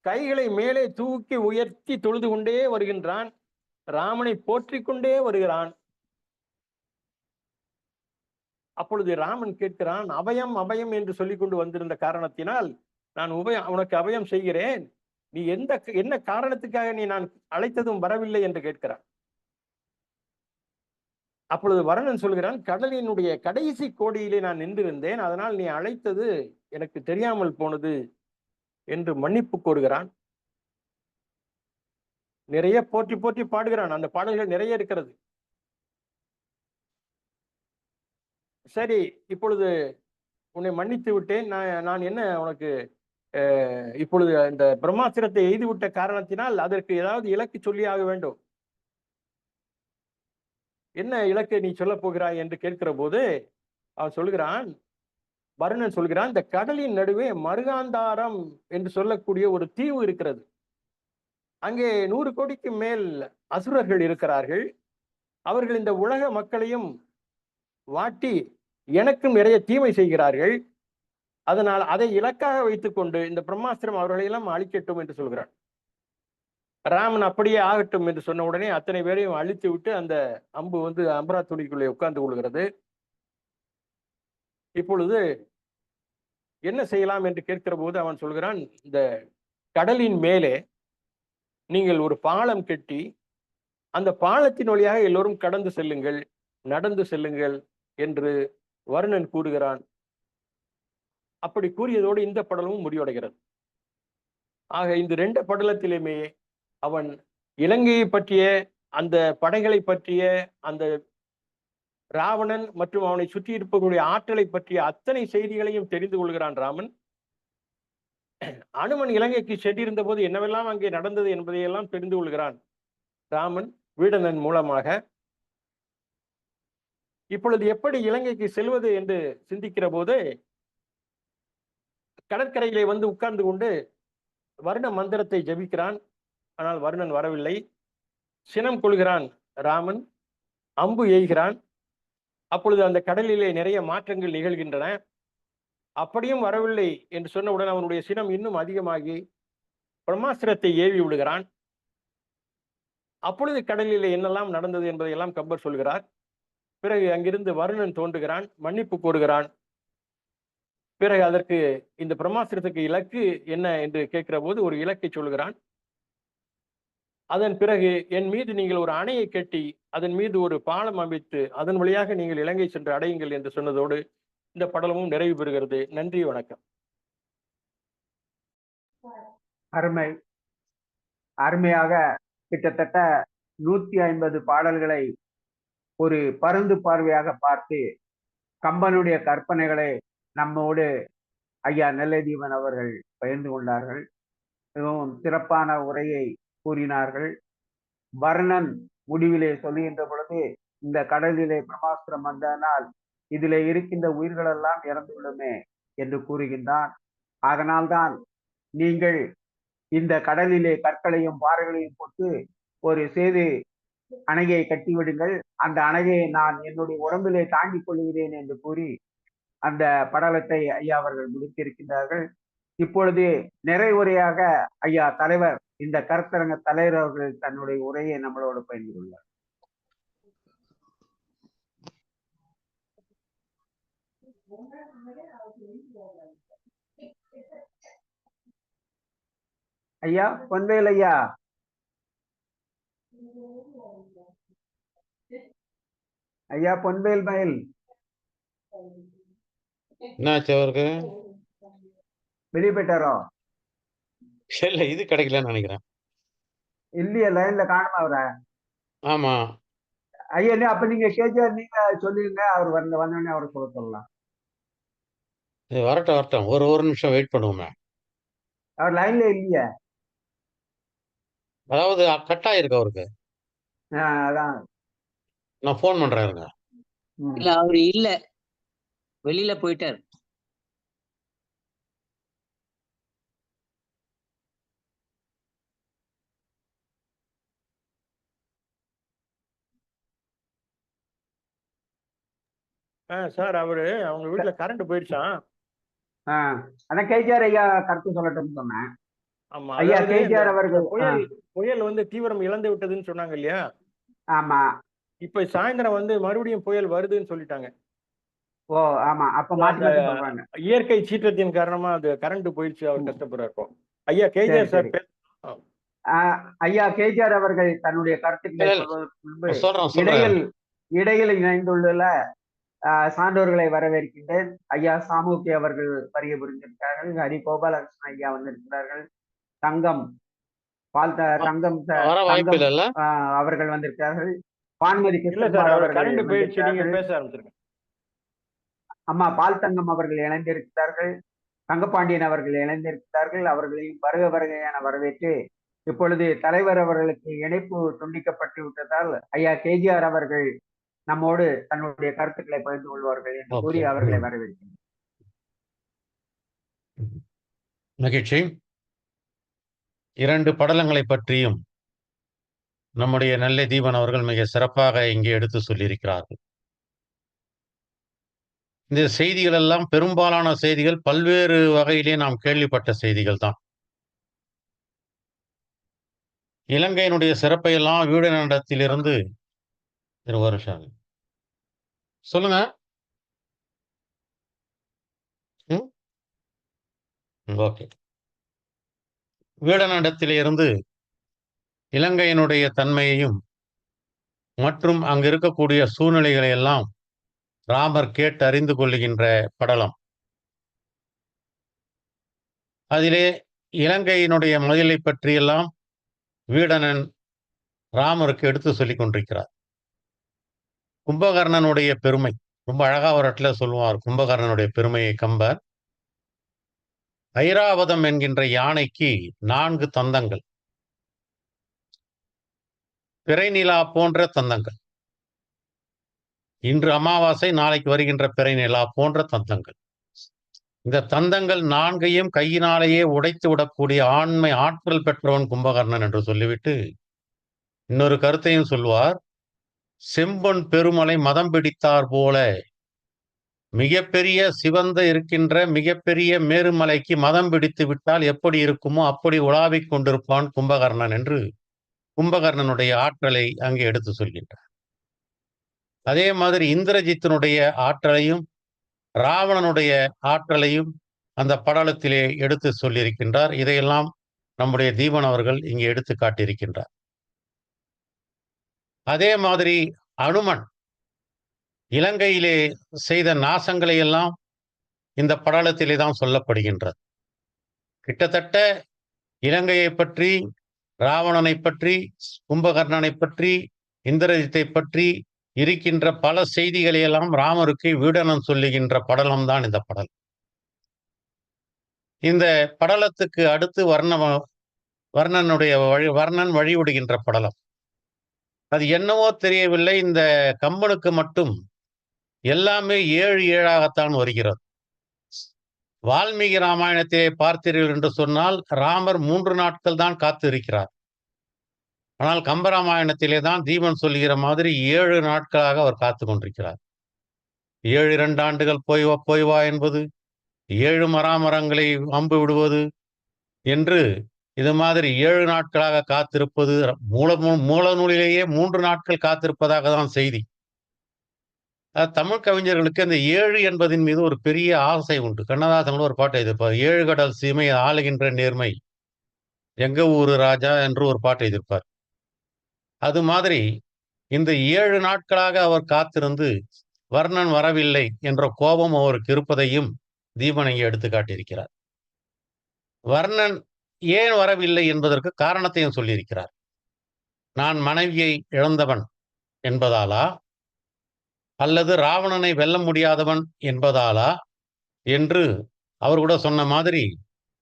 கைகளை மேலே தூக்கி உயர்த்தி தொழுது கொண்டே வருகின்றான். ராமனை போற்றிக் கொண்டே வருகிறான். அப்பொழுது ராமன் கேட்கிறான், அபயம் அபயம் என்று சொல்லிக் கொண்டு வந்திருந்த காரணத்தினால் நான் உனக்கு அபயம் செய்கிறேன், நீ என்ன காரணத்துக்காக நீ நான் அழைத்ததும் வரவில்லை என்று கேட்கிறான். அப்பொழுது வருணன் சொல்கிறான், கடலினுடைய கடைசி கோடியிலே நான் நின்றிருந்தேன், அதனால் நீ அழைத்தது எனக்கு தெரியாமல் போனது என்று மன்னிப்பு கோருகிறான். நிறைய போற்றி போற்றி பாடுகிறான். அந்த பாடல்கள் நிறைய இருக்கிறது. சரி, இப்பொழுது உன்னை மன்னித்து விட்டேன், நான் என்ன உனக்கு இப்பொழுது இந்த பிரம்மாஸ்திரத்தை எய்து விட்ட காரணத்தினால் அதற்கு ஏதாவது இலக்கு சொல்லி ஆக வேண்டும். என்ன இலக்கை நீ சொல்ல போகிறாய் என்று கேட்கிற போது அவன் சொல்கிறான், வருணன் சொல்கிறான், இந்த கடலின் நடுவே மருகாந்தாரம் என்று சொல்லக்கூடிய ஒரு தீவு இருக்கிறது. அங்கே 100 கோடிக்கு மேல் அசுரர்கள் இருக்கிறார்கள். அவர்கள் இந்த உலக மக்களையும் வாட்டி எனக்கும் நிறைய தீமை செய்கிறார்கள். அதனால் அதை இலக்காக வைத்துக்கொண்டு இந்த பிரம்மாஸ்திரம் அவர்களை எல்லாம் அழிக்கட்டும் என்று சொல்கிறான். ராமன் அப்படியே ஆகட்டும் என்று சொன்ன உடனே அத்தனை பேரையும் அழித்து விட்டு அந்த அம்பு அம்பரா துணிக்குள்ளே உட்கார்ந்து கொள்கிறது. இப்பொழுது என்ன செய்யலாம் என்று கேட்கிற போது அவன் சொல்கிறான், இந்த கடலின் மேலே நீங்கள் ஒரு பாலம் கட்டி அந்த பாலத்தின் வழியாக எல்லோரும் கடந்து செல்லுங்கள், நடந்து செல்லுங்கள் என்று வருணன் கூறுகிறான். அப்படி கூறியதோடு இந்த படலமும் முடிவடைகிறது. ஆக இந்த 2 படலத்திலுமே அவன் இலங்கையை பற்றிய, அந்த படைகளை பற்றிய, அந்த ராவணன் மற்றும் அவனை சுற்றி இருப்பவர்களுடைய ஆற்றலை பற்றிய அத்தனை செய்திகளையும் தெரிந்து கொள்கிறான் ராமன். அனுமன் இலங்கைக்கு சென்றிருந்த போது என்னவெல்லாம் அங்கே நடந்தது என்பதையெல்லாம் தெரிந்து கொள்கிறான் ராமன் வீடனன் மூலமாக. இப்பொழுது எப்படி இலங்கைக்கு செல்வது என்று சிந்திக்கிற போது கடற்கரையிலே உட்கார்ந்து கொண்டு வருண மந்திரத்தை ஜபிக்கிறான். ஆனால் வருணன் வரவில்லை. சினம் கொள்கிறான் ராமன், அம்பு எய்கிறான். அப்பொழுது அந்த கடலிலே நிறைய மாற்றங்கள் நிகழ்கின்றன. அப்படியும் வரவில்லை என்று சொன்னவுடன் அவனுடைய சினம் இன்னும் அதிகமாகி பிரம்மாஸ்திரத்தை ஏவி விடுகிறான். அப்பொழுது கடலிலே என்னெல்லாம் நடந்தது என்பதையெல்லாம் கம்பர் சொல்கிறார். பிறகு அங்கிருந்து வருணன் தோன்றுகிறான், மன்னிப்பு கோருகிறான். பிறகு அதற்கு இந்த பிரம்மாஸ்திரத்துக்கு இலக்கு என்ன என்று கேட்கிற போது ஒரு இலக்கை சொல்கிறான். அதன் பிறகு என் மீது நீங்கள் ஒரு அணையை கட்டி அதன் மீது ஒரு பாலம் அமைத்து அதன் வழியாக நீங்கள் இலங்கை சென்று அடையுங்கள் என்று சொன்னதோடு இந்த படலமும் நிறைவு பெறுகிறது. நன்றி, வணக்கம். அருமையாக கிட்டத்தட்ட 150 பாடல்களை ஒரு பருந்து பார்வையாக பார்த்து கம்பனுடைய கற்பனைகளை நம்மோடு ஐயா நெல்லைதீபன் அவர்கள் பகிர்ந்து கொண்டார்கள். மிகவும் சிறப்பான உரையை கூறினார்கள். வர்ணன் முடிவிலே சொல்லுகின்ற பொழுது, இந்த கடலிலே பிரம்மாஸ்திரம் வந்ததனால் இதிலே இருக்கின்ற உயிர்களெல்லாம் இறந்துவிடுமே என்று கூறுகின்றான். அதனால்தான் நீங்கள் இந்த கடலிலே கற்களையும் பாறைகளையும் போட்டு ஒரு சேது அணையை கட்டிவிடுங்கள், அந்த அணையை நான் என்னுடைய உடம்பிலே தாங்கிக் கொள்கிறேன் என்று கூறி அந்த படலத்தை ஐயா அவர்கள் முடித்திருக்கின்றார்கள். இப்பொழுது நிறைவுரையாக ஐயா தலைவர், இந்த கருத்தரங்க தலைவர் அவர்கள் தன்னுடைய உரையை நம்மளோடு பகிர்ந்து கொள்வார். ஐயா பொன்வேல் ஐயா. ஐயா பொன்வேல் மயில். என்னாச்சு அவருக்கு? வெளியே போயிட்டாரோ? இல்ல இது கிடைக்கலன்னு நினைக்கிறேன். இல்லையே, லைன்ல காணுமா அவரை? ஆமா. ஐயா, அப்ப நீங்க கேஜிஆர் நீங்க சொல்லிருங்க, அவர் வந்தோடனே அவரை சொல்ல சொல்லலாம். இது வரட்டும், வரட்டும். ஒரு நிமிஷம் வெயிட் பண்ணுவோமே. அவர் லைன்ல இல்லையே. அதாவது கட் ஆயிருக்கு அவருக்கு. அதான். நான் ஃபோன் பண்றேன் இருங்க. இல்ல அவரு இல்ல, வெளியில போயிட்டாரு. சார் அவங்க வீட்டுல கரண்ட் போயிடுச்சான். ஆனா கேஜிஆர் ஐயா கருத்து சொல்லட்டும்னு சொன்னேன். ஆமா, ஐயா அதாவது கேஜிஆர் இந்த அவர்கள். புயல் தீவிரம் இழந்து விட்டதுன்னு சொன்னாங்க இல்லையா? ஆமா. இப்ப சாயந்தரம் மறுபடியும் புயல் வருதுன்னு சொல்லிட்டாங்க. ஓ ஆமா, அப்ப மாத்தி மாத்தி சொல்றாங்க. இயற்கை சீற்றத்தின் காரணமா அது கரண்ட் போயிடுச்சு, அவர் கஷ்டப்படுறாரு. ஐயா சரி, கேஜிஆர் சார் சரி. ஐயா கேஜிஆர் அவர்கள் தன்னுடைய கருத்துக்களை இல்ல, சொல்வதற்கு முன்பு சொல்றேன். இடையில் இணைந்துள்ள சான்றோர்களை வரவேற்கின்றேன். ஐயா சாமுகி அவர்கள் வருகை புரிந்திருக்கிறார்கள். ஹரி கோபாலகிருஷ்ணன் ஐயா வந்திருக்கிறார்கள். தங்கம் தங்கம் வர வாய்ப்பு இல்ல. அவர்கள் வந்திருக்கிறார்கள். பான்மதி இல்ல கிருஷ்ணன் சார், அவர் அவர்கள் கரண்ட் போயிடுச்சு, நீங்க வந்திருக்கிறார்கள். பேச ஆரம்பிச்சிருங்க. அம்மா பால் தங்கம் அவர்கள் இணைந்திருக்கிறார்கள். தங்கப்பாண்டியன் அவர்கள் இணைந்திருக்கிறார்கள். அவர்களையும் வருக வருக என வரவேற்று, இப்பொழுது தலைவர் அவர்களுக்கு இணைப்பு துண்டிக்கப்பட்டு விட்டதால் ஐயா கேஜிஆர் அவர்கள் நம்மோடு தன்னுடைய கருத்துக்களை பகிர்ந்து கொள்வார்கள் என்று கூறி அவர்களை வரவேற்கிறேன். மகிழ்ச்சி. 2 படலங்களை பற்றியும் நம்முடைய நெல்லை தீபன் அவர்கள் மிக சிறப்பாக இங்கே எடுத்து சொல்லியிருக்கிறார்கள். இந்த செய்திகள் எல்லாம் பெரும்பாலான செய்திகள் பல்வேறு வகையிலே நாம் கேள்விப்பட்ட செய்திகள் தான். இலங்கையினுடைய சிறப்பை எல்லாம் வீடனிடத்திலிருந்து ஒரு வருஷம் சொல்லுங்க. ஓகே. வீடனிடத்திலிருந்து இலங்கையினுடைய தன்மையையும் மற்றும் அங்கு இருக்கக்கூடிய சூழ்நிலைகளை எல்லாம் ராமர் கேட்டு அறிந்து கொள்ளுகின்ற படலம். அதிலே இலங்கையினுடைய மதிலை பற்றியெல்லாம் வீடணன் ராமருக்கு எடுத்து சொல்லிக் கொண்டிருக்கிறார். கும்பகர்ணனுடைய பெருமை ரொம்ப அழகா ஒரு இடத்துல சொல்லுவார். கும்பகர்ணனுடைய பெருமையை கம்பர், ஐராவதம் என்கின்ற யானைக்கு 4 தந்தங்கள், பிறைநிலா போன்ற தந்தங்கள். இன்று அமாவாசை, நாளைக்கு வருகின்ற பிறைநிலா போன்ற தந்தங்கள். இந்த தந்தங்கள் 4ஐயும் கையினாலேயே உடைத்து விடக்கூடிய ஆண்மை ஆற்றல் பெற்றவன் கும்பகர்ணன் என்று சொல்லிவிட்டு இன்னொரு கருத்தையும் சொல்வார். செம்பொன் பெருமலை மதம் பிடித்தார் போல மிகப்பெரிய சிவந்த இருக்கின்ற மிகப்பெரிய மேருமலைக்கு மதம் பிடித்து விட்டால் எப்படி இருக்குமோ அப்படி உலாவிக் கொண்டிருப்பான் கும்பகர்ணன் என்று கும்பகர்ணனுடைய ஆற்றலை அங்கே எடுத்து சொல்கின்றார். அதே மாதிரி இந்திரஜித்தினுடைய ஆற்றலையும் ராவணனுடைய ஆற்றலையும் அந்த படலத்திலே எடுத்து சொல்லியிருக்கின்றார். இதையெல்லாம் நம்முடைய தீபன் அவர்கள் இங்கே எடுத்து காட்டியிருக்கின்றார். அதே மாதிரி அனுமன் இலங்கையிலே செய்த நாசங்களை எல்லாம் இந்த படலத்திலே தான் சொல்லப்படுகின்றது. கிட்டத்தட்ட இலங்கையை பற்றி, ராவணனை பற்றி, கும்பகர்ணனை பற்றி, இந்திரஜித்தை பற்றி இருக்கின்ற பல செய்திகளை எல்லாம் ராமருக்கு வீடணன் சொல்லுகின்ற படலம் தான் இந்த படலம். இந்த படலத்துக்கு அடுத்து வர்ணன் வழிவிடுகின்ற படலம். அது என்னவோ தெரியவில்லை, இந்த கம்பனுக்கு மட்டும் எல்லாமே 7 7ஆகத்தான் வருகிறது. வால்மீகி ராமாயணத்திலே பார்த்தீர்கள் என்று சொன்னால் ராமர் 3 நாட்கள் தான் காத்து இருக்கிறார். ஆனால் கம்பராமாயணத்திலே தான் தீபன் சொல்லுகிற மாதிரி 7 நாட்களாக அவர் காத்து கொண்டிருக்கிறார். 7 2 ஆண்டுகள் போய் வா என்பது, 7 மராமரங்களை அம்பு விடுவது என்று இது மாதிரி 7 நாட்களாக காத்திருப்பது, மூல நூலிலேயே 3 நாட்கள் காத்திருப்பதாக தான் செய்தி. தமிழ் கவிஞர்களுக்கு அந்த 7 என்பதின் மீது ஒரு பெரிய ஆசை உண்டு. கண்ணதாசன் ஒரு பாட்டு எழுதியிருப்பார். 7 கடல் சீமை ஆளுகின்ற நேர்மை எங்க ஊரு ராஜா என்று ஒரு பாட்டு எழுதியிருப்பார். அது மாதிரி இந்த 7 நாட்களாக அவர் காத்திருந்து வர்ணன் வரவில்லை என்ற கோபம் அவருக்கு இருப்பதையும் தீபன் இங்கே எடுத்து காட்டியிருக்கிறார். வர்ணன் ஏன் வரவில்லை என்பதற்கு காரணத்தையும் சொல்லியிருக்கிறார். நான் மனைவியை இழந்தவன் என்பதாலா, அல்லது ராவணனை வெல்ல முடியாதவன் என்பதாலா என்று அவர் கூட சொன்ன மாதிரி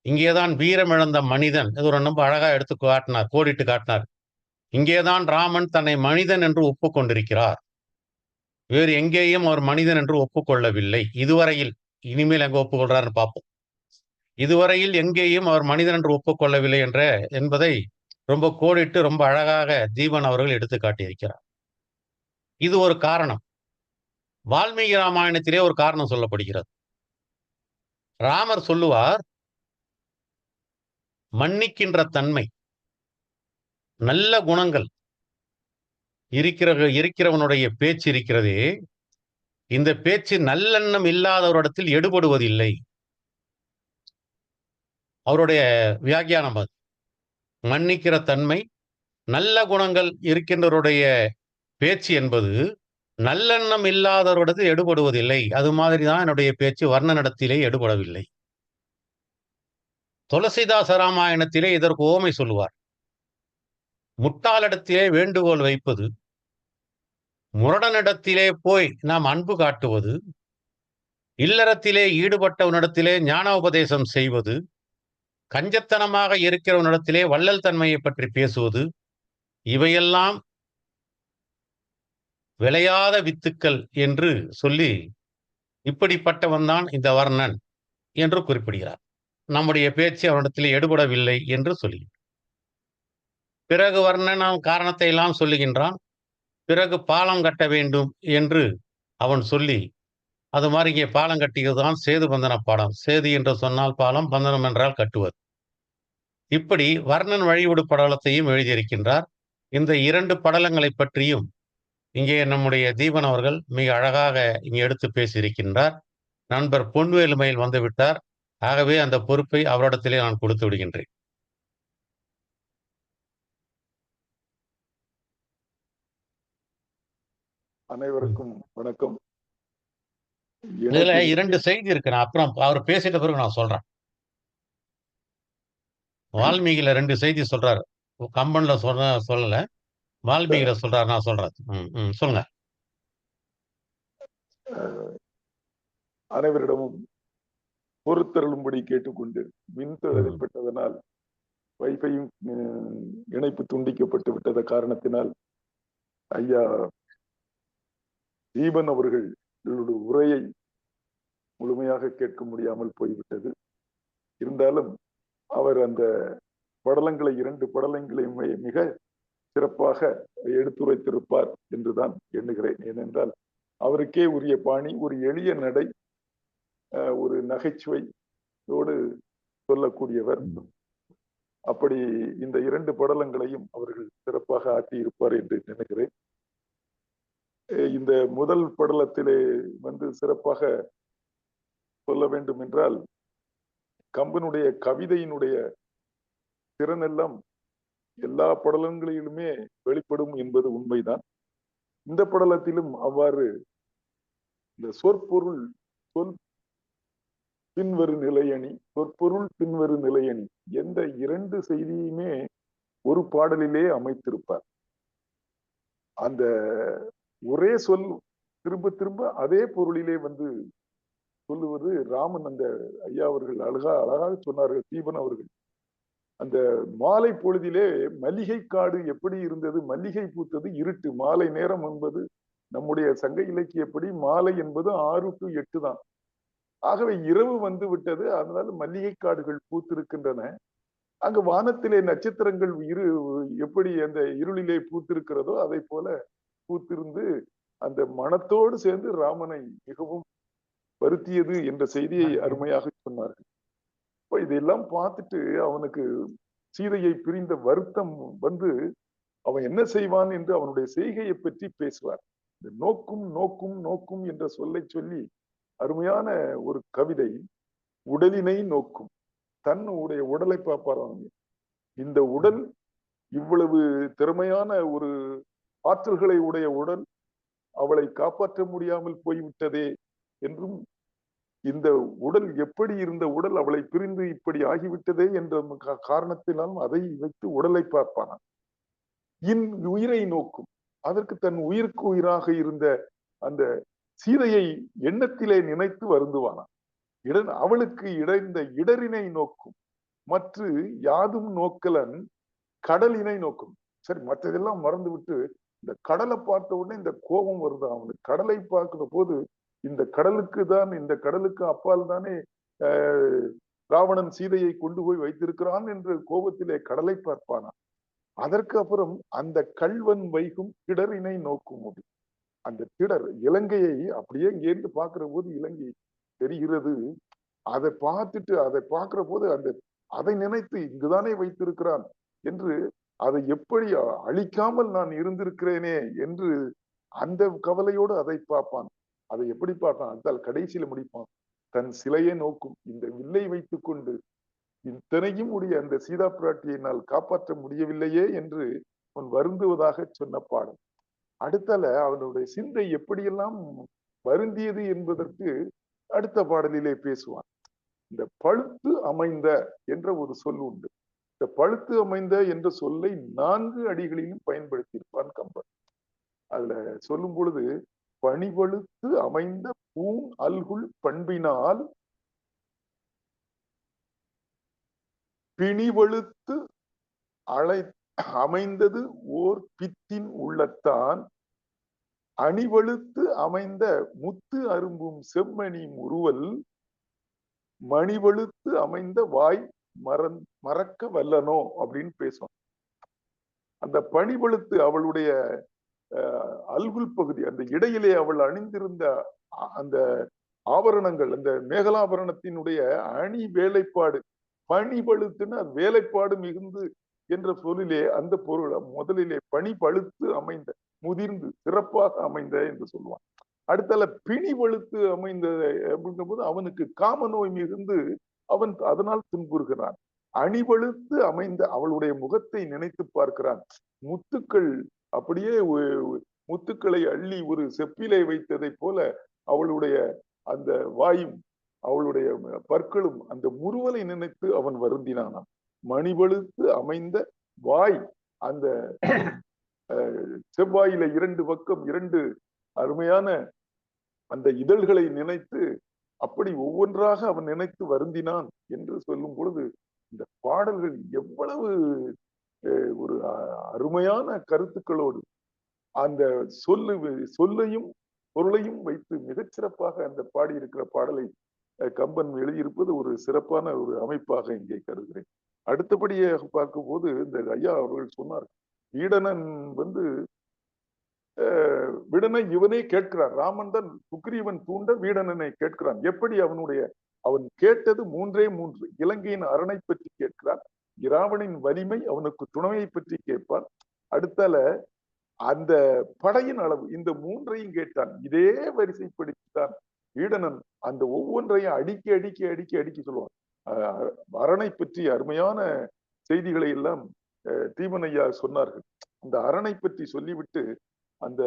இங்கேதான் வீரம் இழந்த மனிதன், இது ரொம்ப அழகா எடுத்து காட்டினார், கோடிட்டு காட்டினார். இங்கேதான் ராமன் தன்னை மனிதன் என்று ஒப்புக்கொண்டிருக்கிறார். வேறு எங்கேயும் அவர் மனிதன் என்று ஒப்புக்கொள்ளவில்லை இதுவரையில். இனிமேல் எங்க ஒப்புக்கொள்றாருன்னு பார்ப்போம். இதுவரையில் எங்கேயும் அவர் மனிதன் என்று ஒப்புக்கொள்ளவில்லை என்பதை ரொம்ப கோடிட்டு ரொம்ப அழகாக தீபன் அவர்கள் எடுத்து காட்டியிருக்கிறார். இது ஒரு காரணம். வால்மீகி ராமாயணத்திலே ஒரு காரணம் சொல்லப்படுகிறது. ராமர் சொல்லுவார், மன்னிக்கின்ற தன்மை, நல்ல குணங்கள் இருக்கிறவனுடைய பேச்சு இருக்கிறதே, இந்த பேச்சு நல்லெண்ணம் இல்லாதவரிடத்தில் எடுபடுவதில்லை. அவருடைய வியாக்கியானம் அது. மன்னிக்கிற தன்மை, நல்ல குணங்கள் இருக்கின்றவருடைய பேச்சு என்பது நல்லெண்ணம் இல்லாதவரிடத்தில் எடுபடுவதில்லை. அது மாதிரிதான் என்னுடைய பேச்சு வர்ணனிடத்திலே எடுபடவில்லை. துளசிதாச ராமாயணத்திலே இதற்கு ஓமை சொல்லுவார். முட்டாளிடத்திலே வேண்டுகோள் வைப்பது, முரடனிடத்திலே போய் நாம் அன்பு காட்டுவது, இல்லறத்திலே ஈடுபட்டவனிடத்திலே ஞானோபதேசம் செய்வது, கஞ்சத்தனமாக இருக்கிறவனிடத்திலே வள்ளல் தன்மையை பற்றி பேசுவது, இவையெல்லாம் விளையாத வித்துக்கள் என்று சொல்லி இப்படிப்பட்டவன் தான் இந்த வர்ணன் என்று குறிப்பிடுகிறார். நம்முடைய பேச்சு அவனிடத்திலே எடுபடவில்லை என்று சொல்லி பிறகு வர்ணன் காரணத்தை எல்லாம் சொல்லுகின்றான். பிறகு பாலம் கட்ட வேண்டும் என்று அவன் சொல்லி, அது மாதிரி இங்கே பாலம் கட்டியதுதான் சேது பந்தன பாடம். சேது என்று சொன்னால் பாலம், பந்தனம் என்றால் கட்டுவது. இப்படி வர்ணன் வழிவிடு படலத்தையும் எழுதியிருக்கின்றார். இந்த 2 படலங்களை பற்றியும் இங்கே நம்முடைய தீபன் அவர்கள் மிக அழகாக இங்கே எடுத்து பேசியிருக்கின்றார். நண்பர் பொன்வேலுமையில் வந்துவிட்டார். ஆகவே அந்த பொறுப்பை அவரிடத்திலே நான் கொடுத்து விடுகின்றேன். அனைவருக்கும் வணக்கம். இதுல 2 செய்தி இருக்கு. நான் அப்புறம் அவர் பேசிட்ட பிறகு நான் சொல்றேன். வால்மீகில 2 செய்தி சொல்றாரு. கம்பன்ல சொல்லல, வால்மீகில சொல்றாரு. நான் சொல்றேன். சொல்லுங்க. அனைவரிடமும் பொறுத்தருளும்படி கேட்டுக்கொண்டு, மின்தடைப்பட்டதனால் வைஃபையும் இணைப்பு துண்டிக்கப்பட்டு விட்டத காரணத்தினால் ஐயா தீபன் அவர்களுடைய உரையை முழுமையாக கேட்க முடியாமல் போய்விட்டது. இருந்தாலும் அவர் அந்த படலங்களை 2 படலங்களையும் மிக சிறப்பாக எடுத்துரைத்திருப்பார் என்றுதான் எண்ணுகிறேன். ஏனென்றால் அவருக்கே உரிய பாணி, ஒரு எளிய நடை, ஒரு நகைச்சுவையோடு சொல்லக்கூடியவர். அப்படி இந்த 2 படலங்களையும் அவர்கள் சிறப்பாக ஆட்டியிருப்பார் என்று நினைக்கிறேன். இந்த முதல் படலத்திலே சிறப்பாக சொல்ல வேண்டும் என்றால், கம்பனுடைய கவிதையினுடைய திறனெல்லாம் எல்லா படலங்களிலுமே வெளிப்படும் என்பது உண்மைதான். இந்த படலத்திலும் அவ்வாறு இந்த சொற்பொருள் பின்வரு நிலையணி, சொற்பொருள் பின்வரு நிலையணி, எந்த 2 செய்தியுமே ஒரு பாடலிலே அமைத்திருப்பார். அந்த ஒரே சொல் திரும்ப திரும்ப அதே பொருளிலே சொல்லுவது ராமன். அந்த ஐயா அவர்கள் அழகாக சொன்னார்கள், தீபன் அவர்கள். அந்த மாலை பொழுதிலே மல்லிகை காடு எப்படி இருந்தது, மல்லிகை பூத்தது இருட்டு. மாலை நேரம் என்பது நம்முடைய சங்க இலக்கியப்படி மாலை என்பது 6 to 8 தான். ஆகவே இரவு விட்டது. அதனால மல்லிகை காடுகள் பூத்திருக்கின்றன. அங்கு வானத்திலே நட்சத்திரங்கள் எப்படி அந்த இருளிலே பூத்திருக்கிறதோ அதை போல பூத்திருந்து அந்த மனத்தோடு சேர்ந்து ராமனை மிகவும் வருத்தியது என்ற செய்தியை அருமையாக சொன்னார்கள். இப்ப இதெல்லாம் பார்த்துட்டு அவனுக்கு சீதையை பிரிந்த வருத்தம் அவன் என்ன செய்வான் என்று அவனுடைய செய்கையை பற்றி பேசுவார். இந்த நோக்கும் நோக்கும் நோக்கும் என்ற சொல்லை சொல்லி அருமையான ஒரு கவிதை. உடலினை நோக்கும், தன்னுடைய உடலை பார்ப்பார். இந்த உடல் இவ்வளவு திறமையான ஒரு ஆற்றல்களை உடைய உடல், அவளை காப்பாற்ற முடியாமல் போய்விட்டதே என்றும், இந்த உடல் எப்படி இருந்த உடல் அவளை பிரிந்து இப்படி ஆகிவிட்டதே என்ற காரணத்தினாலும் அதை வைத்து உடலை பார்ப்பானாம். உயிரை நோக்கும். அதற்கு தன் உயிருக்கு உயிராக இருந்த அந்த சீதையை எண்ணத்திலே நினைத்து வருந்துவானாம். அவளுக்கு இடைந்த இடரினை நோக்கும். மற்ற யாதும் நோக்கலன் கடலினை நோக்கும். சரி, மற்றதெல்லாம் மறந்து விட்டு இந்த கடலை பார்த்த உடனே இந்த கோபம் வருது அவனுக்கு. கடலை பார்க்கிற போது இந்த கடலுக்கு அப்பால் தானே ராவணன் சீதையை கொண்டு போய் வைத்திருக்கிறான் என்று கோபத்திலே கடலை பார்ப்பானா. அதற்கு அப்புறம் அந்த கள்வன் வைகும் திடரினை நோக்கும் முடியும். அந்த திடர் இலங்கையை அப்படியே இங்கேருந்து பார்க்கிற போது இலங்கை தெரிகிறது. அதை பார்க்கிற போது அதை நினைத்து இங்குதானே வைத்திருக்கிறான் என்று, அதை எப்படி அழிக்காமல் நான் இருந்திருக்கிறேனே என்று அந்த கவலையோடு அதை பார்ப்பான். அதை எப்படி பார்ப்பான்? அதால் கடைசியில முடிப்பான். தன் சிலையை நோக்கும். இந்த வில்லை வைத்துக் கொண்டு இத்தனையும் உடைய அந்த சீதா பிராட்டியை என்னால் காப்பாற்ற முடியவில்லையே என்று அவன் வருந்துவதாக சொன்ன பாடல். அடுத்தால அவனுடைய சிந்தை எப்படியெல்லாம் வருந்தியது என்பதற்கு அடுத்த பாடலிலே பேசுவான். இந்த பழுத்து அமைந்த என்ற ஒரு சொல் உண்டு. இந்த பழுத்து அமைந்த என்ற சொல்லை 4 அடிகளிலும் பயன்படுத்தியிருப்பான் கம்பன். அதுல சொல்லும் பொழுது, பணிவழுத்து அமைந்த பூங் அல்குல் பண்பினால் பிணிவழுத்து அமைந்தது ஓர் பித்தின் உள்ளத்தான் அணிவழுத்து அமைந்த முத்து அரும்பும் செம்மணி முறுவல் மணிவழுத்து அமைந்த வாய் மறக்க வல்லனோ அப்படின்னு பேசும். அந்த பணிவழுத்து அவளுடைய அல்குல் பகுதி, அந்த இடையிலே அவள் அணிந்திருந்த அந்த ஆபரணங்கள், அந்த மேகலாபரணத்தினுடைய அணி வேலைப்பாடு, பணிபழுத்துன்னு வேலைப்பாடு மிகுந்து என்ற சொல்லிலே அந்த பொருள் முதலிலே பணி பழுத்து அமைந்த, முதிர்ந்து சிறப்பாக அமைந்த என்று சொல்லுவான். அடுத்தால பிணி பழுத்து அமைந்த அப்படின்ற போது அவனுக்கு காம நோய் மிகுந்து அவன் அதனால் துன்புறுகிறான். அணிவழுத்து அமைந்த அவளுடைய முகத்தை நினைத்து பார்க்கிறான். முத்துக்கள் அப்படியே முத்துக்களை அள்ளி ஒரு செப்பிலை வைத்ததை போல அவளுடைய அந்த வாயும் அவளுடைய பற்களும் அந்த முறுவலை நினைத்து அவன் வருந்தினானாம். மணிவழுத்து அமைந்த வாய், அந்த செவ்வாயில 2 பக்கம் 2 அருமையான அந்த இதழ்களை நினைத்து அப்படி ஒவ்வொன்றாக அவன் நினைத்து வருந்தினான் என்று சொல்லும் பொழுது, இந்த பாடல்கள் எவ்வளவு ஒரு அருமையான கருத்துக்களோடு அந்த சொல்லையும் பொருளையும் வைத்து மிகச்சிறப்பாக அந்த பாடியிருக்கிற பாடலை கம்பன் எழுதியிருப்பது ஒரு சிறப்பான ஒரு அமைப்பாக இங்கே கருதுகிறேன். அடுத்தபடியாக பார்க்கும்போது இந்த ஐயா அவர்கள் சொன்னார், வீடனன் வீடனை இவனே கேட்கிறான். ராமன் தான் சுக்ரீவன் தூண்ட வீடனனை கேட்கிறான். எப்படி அவன் கேட்டது 3 இலங்கையின் அரணை பற்றி கேட்கிறான். இராவணின் வலிமை, அவனுக்கு துணையை பற்றி கேட்பான். அடுத்தால அந்த படையின் அளவு, இந்த 3ஐயும் கேட்டான். இதே வரிசைப்படுத்தித்தான் வீடனன் அந்த ஒவ்வொன்றையும் அடுக்கி சொல்லுவான். அரணை பற்றி அருமையான செய்திகளை எல்லாம் தீமனையா சொன்னார்கள். அந்த அரணை பற்றி சொல்லிவிட்டு அந்த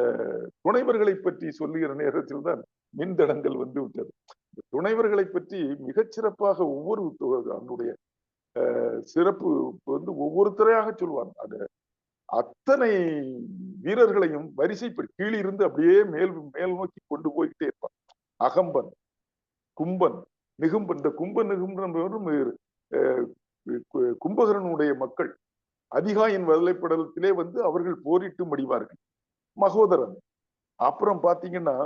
துணைவர்களை பற்றி சொல்லுகிற நேரத்தில் தான் மின்தடங்கள் வந்து விட்டது. துணைவர்களை பற்றி மிகச்சிறப்பாக ஒவ்வொரு அவனுடைய சிறப்பு ஒவ்வொருத்தரையாக சொல்லுவாங்க. அது அத்தனை வீரர்களையும் வரிசைப்படி கீழிருந்து அப்படியே மேல் நோக்கி கொண்டு போய்கிட்டே இருப்பான். அகம்பன், கும்பன், நிகும்பன். இந்த கும்பன் நிகும்பன் கும்பகரனுடைய மக்கள். அதிகாயின் வலைப்படலத்திலே அவர்கள் போரிட்டு மடிவார்கள். மகோதரன், அப்புறம் பாத்தீங்கன்னா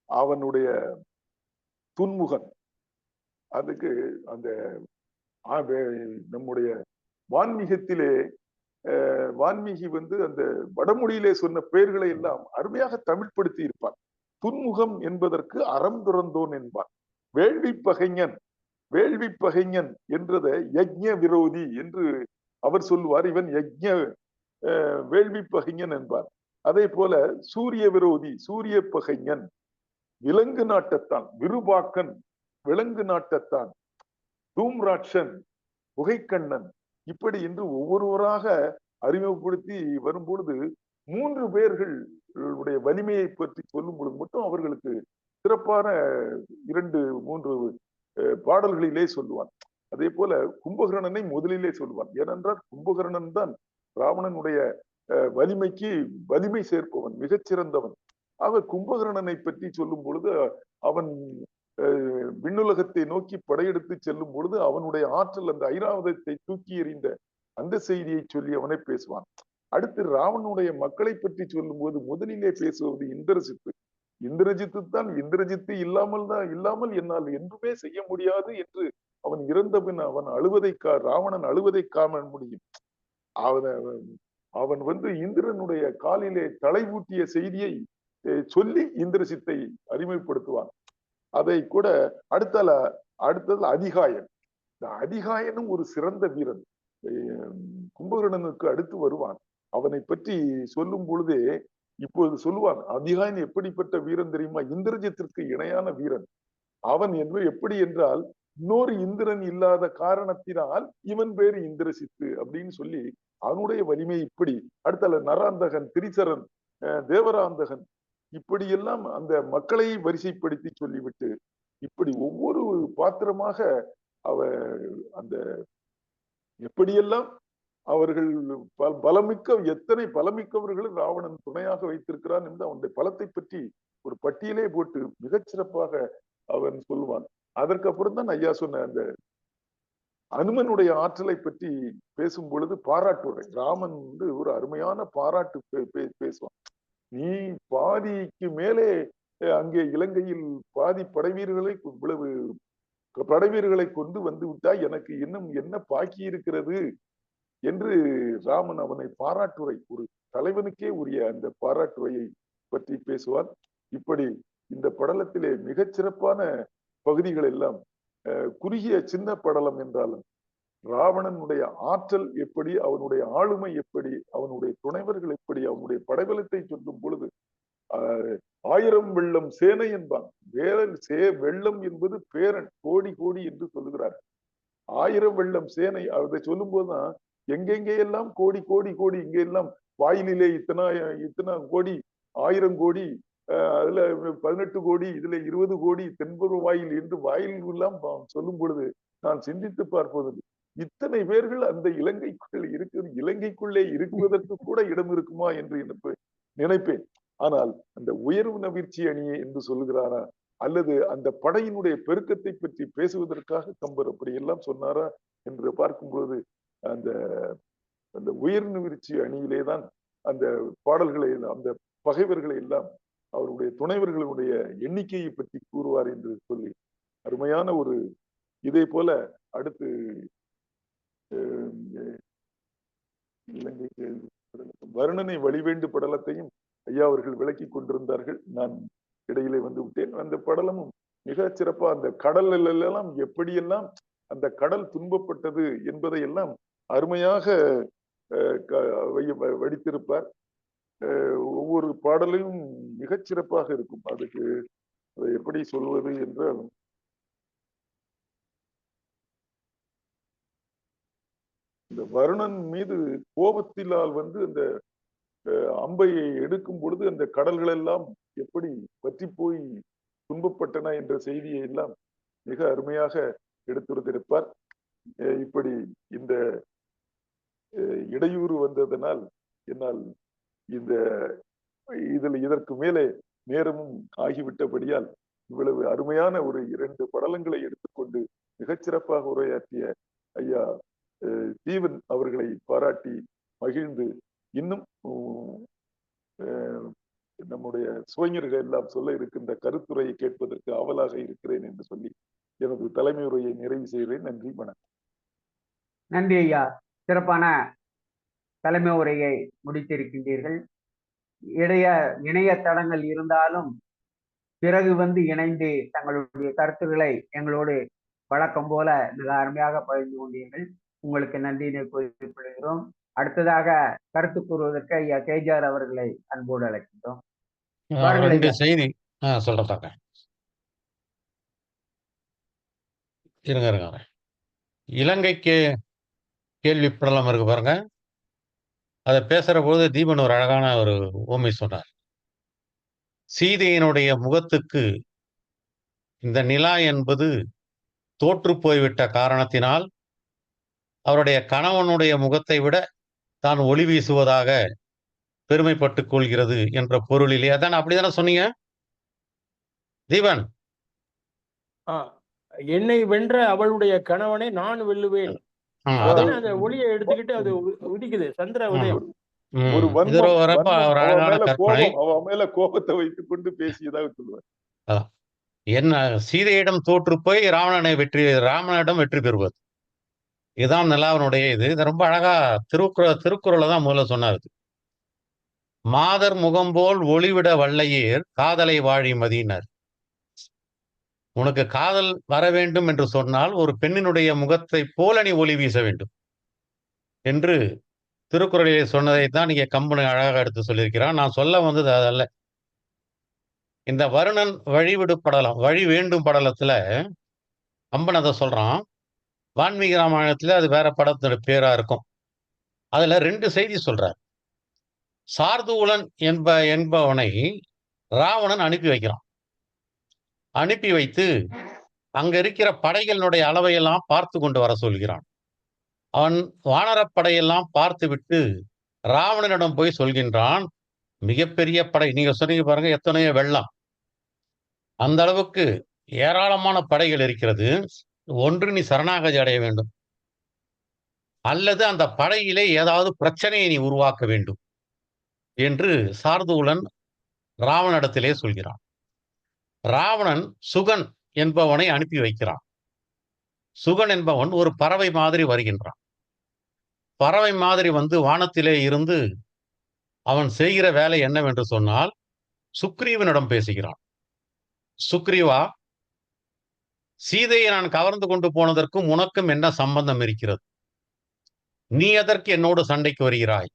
அவனுடைய துன்முகன், அதுக்கு அந்த நம்முடைய வான்மீகத்திலே வான்மீகி அந்த வடமொழியிலே சொன்ன பெயர்களை எல்லாம் அருமையாக தமிழ்படுத்தி இருப்பான். துன்முகம் என்பதற்கு அறம் துறந்தோன் என்பான். வேள்வி பகைஞன் என்றதை யஜ்ஞ விரோதி என்று அவர் சொல்லுவார். இவன் யஜ்ஞ வேள்வி பகைஞன் என்பார். அதே போல சூரிய விரோதி, சூரிய பகைஞன், விலங்கு நாட்டத்தான், விருபாக்கன் விலங்கு நாட்டத்தான், தூம்ராட்சன், புகைக்கண்ணன், இப்படி என்று ஒவ்வொருவராக அறிமுகப்படுத்தி வரும்பொழுது 3 பேர்கள் ராவணனுடைய வலிமையை பற்றி சொல்லும் பொழுது மட்டும் அவர்களுக்கு சிறப்பான 2, 3 பாடல்களிலே சொல்லுவான். அதே போல கும்பகர்ணனை முதலிலே சொல்லுவான். ஏனென்றால் கும்பகர்ணன் தான் ராவணனுடைய வலிமைக்கு வலிமை சேர்ப்பவன், மிகச்சிறந்தவன். அவர் கும்பகர்ணனை பற்றி சொல்லும் பொழுது அவன் விண்ணுலகத்தை நோக்கி படையெடுத்து செல்லும் பொழுது அவனுடைய ஆற்றல் அந்த ஐராவதத்தை தூக்கி எறிந்த அந்த செய்தியை சொல்லி அவனை பேசுவான். அடுத்து ராவனுடைய மக்களை பற்றி சொல்லும் போது முதலிலே பேசுவது இந்திரஜித்து. இந்திரஜித்து தான் இந்திரஜித்து இல்லாமல் என்னால் என்றுமே செய்ய முடியாது என்று அவன் இறந்த பின் அவன் ராவணன் அழுவதை காண முடியும். அவன் இந்திரனுடைய காலிலே தலை ஊட்டிய செய்தியை சொல்லி இந்திரஜித்தை அறிமுகப்படுத்துவான். அதை கூட அடுத்தது அதிகாயன். இந்த அதிகாயனும் ஒரு சிறந்த வீரன். கும்பகர்ணனுக்கு அடுத்து வருவான். அவனை பற்றி சொல்லும் பொழுதே இப்போது சொல்லுவான், அதிகாயன் எப்படிப்பட்ட வீரன் தெரியுமா? இந்திரஜித்திற்கு இணையான வீரன் அவன் எப்படி என்றால், இன்னொரு இந்திரன் இல்லாத காரணத்தினால் இவன் பேரு இந்திரசித்து அப்படின்னு சொல்லி அவனுடைய வலிமை இப்படி. அடுத்த நராந்தகன், திரிசரன், தேவராந்தகன், இப்படியெல்லாம் அந்த மக்களை வரிசைப்படுத்தி சொல்லிவிட்டு இப்படி ஒவ்வொரு பாத்திரமாக அந்த எப்படியெல்லாம் அவர்கள் எத்தனை பலமிக்கவர்களும் ராவணன் துணையாக வைத்திருக்கிறான் என்று அவனுடைய பலத்தை பற்றி ஒரு பட்டியலே போட்டு மிகச்சிறப்பாக அவன் சொல்லுவான். அதற்கப்புறம் தான் ஐயா சொன்ன அந்த அனுமனுடைய ஆற்றலை பற்றி பேசும் பொழுது பாராட்டுரை. ராமன் ஒரு அருமையான பாராட்டு பேசுவான். நீ பாதிக்கு மேலே அங்கே இலங்கையில் பாதி படைவீரர்களை கொண்டு வந்து விட்டாய், எனக்கு இன்னும் என்ன பாக்கி இருக்கிறது என்று ராமன் அவனை பாராட்டுரை, ஒரு தலைவனுக்கே உரிய அந்த பாராட்டுரையை பற்றி பேசுவார். இப்படி இந்த படலத்திலே மிகச்சிறப்பான பகுதிகள் எல்லாம் குறுகிய சின்ன படலம் என்றாலும் ராவணனுடைய ஆற்றல் எப்படி, அவனுடைய ஆளுமை எப்படி, அவனுடைய துணைவர்கள் எப்படி, அவனுடைய படைபலத்தை சொல்லும் பொழுது 1000 வெள்ளம் சேனை என்பான். வெள்ளம் என்பது பேரன், கோடி கோடி என்று சொல்லுகிறார். 1000 வெள்ளம் சேனை அதை சொல்லும் போதுதான் எங்கெங்கே எல்லாம் கோடி கோடி கோடி, இங்க எல்லாம் வாயிலே இத்தனை கோடி, 1000 கோடி, அதுல 18 கோடி, இதுல 20 கோடி, தென்புற வாயில் என்று வாயில் எல்லாம் சொல்லும் பொழுது நான் சிந்தித்து பார்ப்பது, இத்தனை பேர்கள் அந்த இலங்கைக்குள்ளே இருக்குவதற்கு கூட இடம் இருக்குமா என்று நினைப்பேன். ஆனால் அந்த உயர்வு நவிர்ச்சி அணியை என்று சொல்லுகிறாரா, அல்லது அந்த படையினுடைய பெருக்கத்தை பற்றி பேசுவதற்காக கம்பர் அப்படி எல்லாம் சொன்னாரா என்று பார்க்கும் பொழுது அந்த உயர் நவிர்ச்சி அணியிலே தான் அந்த பாடல்களை, அந்த பகைவர்களை எல்லாம் அவருடைய துணைவர்களுடைய எண்ணிக்கையை பற்றி கூறுவார் என்று சொல்லி அருமையான ஒரு. இதே போல அடுத்து இலங்கைக்கு வருணனை வழிவேண்டு படலத்தையும் ஐயா அவர்கள் விளக்கி கொண்டிருந்தார்கள். நான் இடையிலே வந்து விட்டேன். அந்த படலமும் மிக சிறப்பா அந்த கடல்ல எல்லாம் எப்படியெல்லாம் அந்த கடல் துன்பப்பட்டது என்பதை எல்லாம் அருமையாக வடித்திருப்பார். ஒவ்வொரு பாடலையும் மிகச்சிறப்பாக இருக்கும். அதுக்கு அதை எப்படி சொல்வது என்றால், இந்த வருணன் மீது கோபத்திலால் அந்த அம்பையை எடுக்கும் பொழுது அந்த கடல்கள் எல்லாம் எப்படி பற்றி போய் துன்பப்பட்டன என்ற செய்தியை எல்லாம் மிக அருமையாக எடுத்துரைத்திருப்பார். இப்படி இந்த இடையூறு வந்ததனால் என்னால் இதற்கு மேலே நேரமும் ஆகிவிட்டபடியால் இவ்வளவு அருமையான ஒரு 2 படலங்களை எடுத்துக்கொண்டு மிகச்சிறப்பாக உரையாற்றிய ஐயா தீவன் அவர்களை பாராட்டி மகிழ்ந்து, இன்னும் நம்முடைய சுவைஞர்கள் எல்லாம் சொல்ல இருக்கின்ற கருத்துரையை கேட்பதற்கு ஆவலாக இருக்கிறேன் என்று சொல்லி எனது தலைமை உரையை நிறைவு செய்கிறேன். நன்றி, வணக்கம். நன்றி ஐயா, சிறப்பான தலைமை உரையை முடித்திருக்கின்றீர்கள். இணைய தடங்கள் இருந்தாலும் பிறகு இணைந்து தங்களுடைய கருத்துக்களை எங்களோடு வழக்கம் போல மிக அருமையாக பகிர்ந்து கொண்டீர்கள். உங்களுக்கு நன்றியினை குறிப்பிடுகிறோம். அடுத்ததாக கருத்து கூறுவதற்கு ஐயா கேஜார் அவர்களை அன்போடு அழைக்கின்றோம். செய்தி சொல்றதாங்க. இருங்க, இலங்கைக்கு கேள்வி படலம் இருக்கு பாருங்க. அதை பேசுற போது தீபன் ஒரு அழகான ஒரு ஊமை சொன்னார். சீதையினுடைய முகத்துக்கு இந்த நிலா என்பது தோற்று போய்விட்ட காரணத்தினால் அவருடைய கணவனுடைய முகத்தை விட தான் ஒளி வீசுவதாக பெருமைப்பட்டுக் கொள்கிறது என்ற பொருளிலே. அதான் அப்படிதானே சொன்னீங்க தீபன்? என்னை வென்ற அவளுடைய கணவனை நான் வெல்லுவேன். அதான். அந்த ஒளியை எடுத்துக்கிட்டு அது உதிக்குது, சந்திர உதயம். ஒரு இது ரொம்ப ஒரு அழகான கற்பனை. அவ மேல கோபத்தை வைத்துக் கொண்டு பேசியதாக சொல்லுவார். அதான் என்ன, சீதையிடம் தோற்று போய் ராமனிடம் வெற்றி பெறுவது, இதுதான் நிலாவனுடைய இது ரொம்ப அழகா திருக்குறளை தான் முதல்ல சொன்னாரு. மாதர் முகம்போல் ஒளிவிட வல்லையேர் காதலை வாழி மதியினர். உனக்கு காதல் வர வேண்டும் என்று சொன்னால் ஒரு பெண்ணினுடைய முகத்தை போல நீ ஒளி வீச வேண்டும் என்று திருக்குறளிலே சொன்னதைத்தான் இங்கே கம்பன் அழகாக எடுத்து சொல்லியிருக்கிறான். நான் சொல்ல வந்தது அதல்ல. இந்த வருணன் வழி வேண்டும் படலத்துல கம்பன் அதை சொல்றான். வான்மீகி ராமாயணத்துல அது வேற படத்தோட பேரா இருக்கும். அதுல 2 செய்தி சொல்றார். சார்தூலன் என்பவனை ராவணன் அனுப்பி வைக்கிறான். அனுப்பி வைத்து அங்க இருக்கிற படைகளினுடைய அளவையெல்லாம் பார்த்து கொண்டு வர சொல்கிறான். அவன் வானரப்படையெல்லாம் பார்த்து விட்டு ராவணனிடம் போய் சொல்கின்றான், மிகப்பெரிய படை, நீங்க சொன்னீங்க பாருங்க, எத்தனையோ வெள்ளம், அந்த அளவுக்கு ஏராளமான படைகள் இருக்கிறது. ஒன்று நீ சரணாகதி அடைய வேண்டும், அல்லது அந்த படையிலே ஏதாவது பிரச்சனையை நீ உருவாக்க வேண்டும் என்று சார்தூலன் ராவணனிடத்திலே சொல்கிறான். ராவணன் சுகன் என்பவனை அனுப்பி வைக்கிறான். சுகன் என்பவன் ஒரு பறவை மாதிரி வருகின்றான். பறவை மாதிரி வந்து வானத்திலே இருந்து அவன் செய்கிற வேலை என்னவென்று சொன்னால் சுக்ரீவனிடம் பேசுகிறான். சுக்ரீவா, சீதையை நான் கவர்ந்து கொண்டு போனதற்கும் உனக்கும் என்ன சம்பந்தம் இருக்கிறது? நீ எதற்கு என்னோடு சண்டைக்கு வருகிறாய்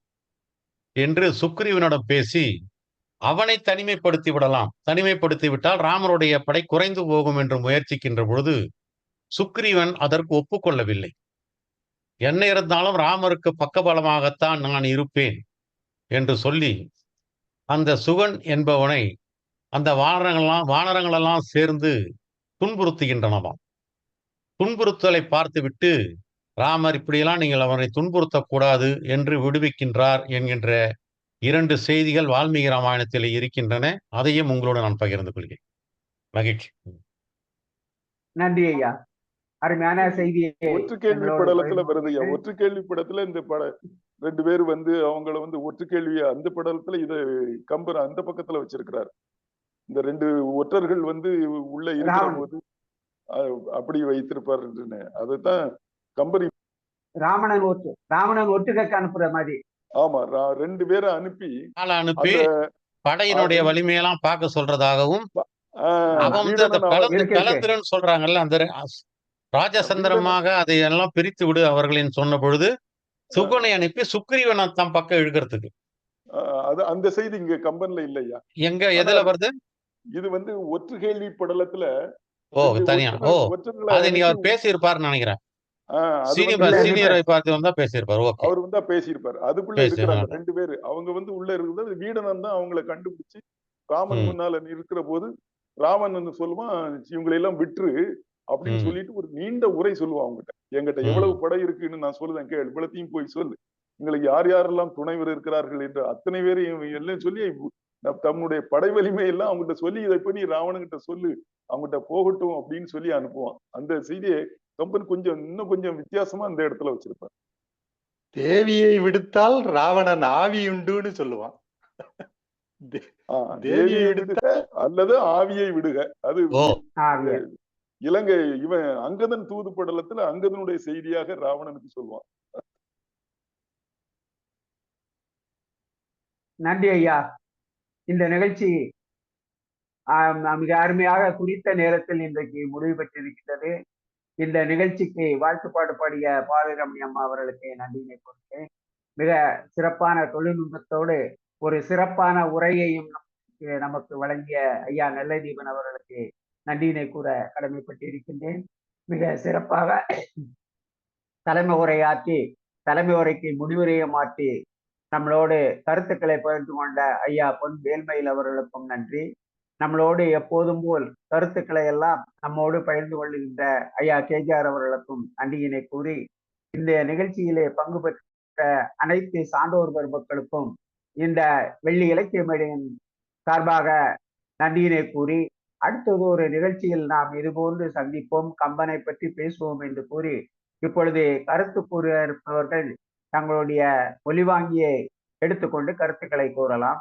என்று சுக்ரீவனிடம் பேசி அவனை தனிமைப்படுத்தி விடலாம். தனிமைப்படுத்தி விட்டால் ராமருடைய படை குறைந்து போகும் என்று முயற்சிக்கின்ற பொழுது சுக்ரீவன் அதற்கு ஒப்புக்கொள்ளவில்லை. என்ன இருந்தாலும் ராமருக்கு பக்கபலமாகத்தான் நான் இருப்பேன் என்று சொல்லி அந்த சுகன் என்பவனை அந்த வானரங்களெல்லாம் சேர்ந்து துன்புறுத்துகின்றனவாம். துன்புறுத்தலை பார்த்துவிட்டு ராமர் இப்படியெல்லாம் நீங்கள் அவனை துன்புறுத்தக்கூடாது என்று விடுவிக்கின்றார் என்கின்ற 2 செய்திகள் வால்மீகி ராமாயணத்தில் இருக்கின்றன. அதையும் உங்களோடு நான் பகிர்ந்து கொள்கிறேன். மகிழ்ச்சி. நன்றி ஐயா, அருமையான செய்தியை. ஒற்று கேள்வி படலத்துல வருது ஐயா. ஒற்று கேள்வி படத்துல இந்த 2 பேர் வந்து அவங்கள வந்து ஒற்று கேள்விய அந்த படலத்துல இத கம்பர் அந்த பக்கத்துல வச்சிருக்கிறார். இந்த 2 ஒற்றர்கள் வந்து உள்ள இருக்கிற போது அப்படி வைத்திருப்பார். அதுதான் கம்பர் ராவணன் ஒட்டுகைக்கு அனுப்புற மாதிரி. ஆமா, 2 பேரை அனுப்பி படையினுடைய வலிமையெல்லாம் பார்க்க சொல்றதாகவும் அவன் வந்து அந்த கலந்துரன்னு சொல்றாங்கல்ல, அந்த ராஜசந்திரமாக அதை எல்லாம் பிரித்து விடு அவர்களின் சொன்ன பொழுது சுகனை அனுப்பி சுக்ரீவனை தம் பக்கம் இழுக்கிறதுக்கு. அந்த செய்தி இங்க கம்பன்ல இல்லையா? எங்க எதுல வருது? இது வந்து ஒற்று கேள்வி படலத்துல. தனியா. அது நீங்க அவர் பேசியிருப்பாருன்னு நினைக்கிறேன். சீனியரை பார்த்து வந்தா பேசியிருப்பாரு. அவர் வந்தா பேசியிருப்பாரு. அதுக்குள்ள இருக்கிறாங்க 2 பேரு. அவங்க வந்து உள்ள இருக்கிறது வீடனன் தான் அவங்களை கண்டுபிடிச்சு ராமன் முன்னால இருக்கிற போது ராமன் வந்து சொல்லுவான், இவங்களை எல்லாம் விட்டுரு அப்படின்னு சொல்லிட்டு ஒரு நீண்ட உரை சொல்லுவான் அவங்ககிட்ட. என்கிட்ட எவ்வளவு படை இருக்குன்னு நான் சொல்லுதேன் கேள், இவ்வளத்தையும் போய் சொல்லு, எங்களுக்கு யார் யாரெல்லாம் துணைவர் இருக்கிறார்கள் என்று அத்தனை பேரையும் எல்லாம் சொல்லி தம்முடைய படை வலிமை எல்லாம் அவங்ககிட்ட சொல்லி இதை பண்ணி ராவணன்கிட்ட சொல்லு, அவங்ககிட்ட போகட்டும் அப்படின்னு சொல்லி அனுப்புவான். அந்த செய்தியை கம்பன் இன்னும் கொஞ்சம் வித்தியாசமா அந்த இடத்துல வச்சிருப்பார். தேவியை விடுத்தால் ராவணன் ஆவியுண்டுன்னு சொல்லுவான். தேவியை விடுக அல்லது ஆவியை விடுக. அது இலங்கை இவன் அங்கதன் தூது படலத்துல அங்கதனுடைய செய்தியாக ராவணனுக்கு சொல்லுவான். நன்றி ஐயா. இந்த நிகழ்ச்சி மிக அருமையாக குறித்த நேரத்தில் இன்றைக்கு முடிவு பெற்றிருக்கிறது. இந்த நிகழ்ச்சிக்கு வாழ்த்துப்பாடு பாடிய பாலரமணி அம்மா அவர்களுக்கு நன்றியினை கொடுத்தேன். மிக சிறப்பான தொழில்நுட்பத்தோடு ஒரு சிறப்பான உரையையும் நமக்கு வழங்கிய ஐயா நெல்லைதீபன் அவர்களுக்கு நன்றியினை கூற கடமைப்பட்டிருக்கின்றேன். மிக சிறப்பாக தலைமை உரையாற்றி தலைமை உரைக்கு முடிவுரையை மாற்றி நம்மளோடு கருத்துக்களை பகிர்ந்து கொண்ட ஐயா பொன் வேல்மயில் அவர்களுக்கும் நன்றி. நம்மளோடு எப்போதும் போல் கருத்துக்களை எல்லாம் நம்மோடு பகிர்ந்து கொள்கின்ற ஐயா கேஜிஆர் அவர்களுக்கும் நன்றியினை கூறி, இந்த நிகழ்ச்சியிலே பங்கு பெற்ற அனைத்து சான்றோர் பெருமக்களுக்கும் இந்த வெள்ளி இலக்கிய மேடையின் சார்பாக நன்றியினை கூறி, அடுத்தது ஒரு நிகழ்ச்சியில் நாம் இதுபோன்று சந்திப்போம், கம்பனை பற்றி பேசுவோம் என்று கூறி, இப்பொழுது கருத்து கூற இருப்பவர்கள் தங்களுடைய ஒலிவாங்கியை எடுத்துக்கொண்டு கருத்துக்களை கூறலாம்.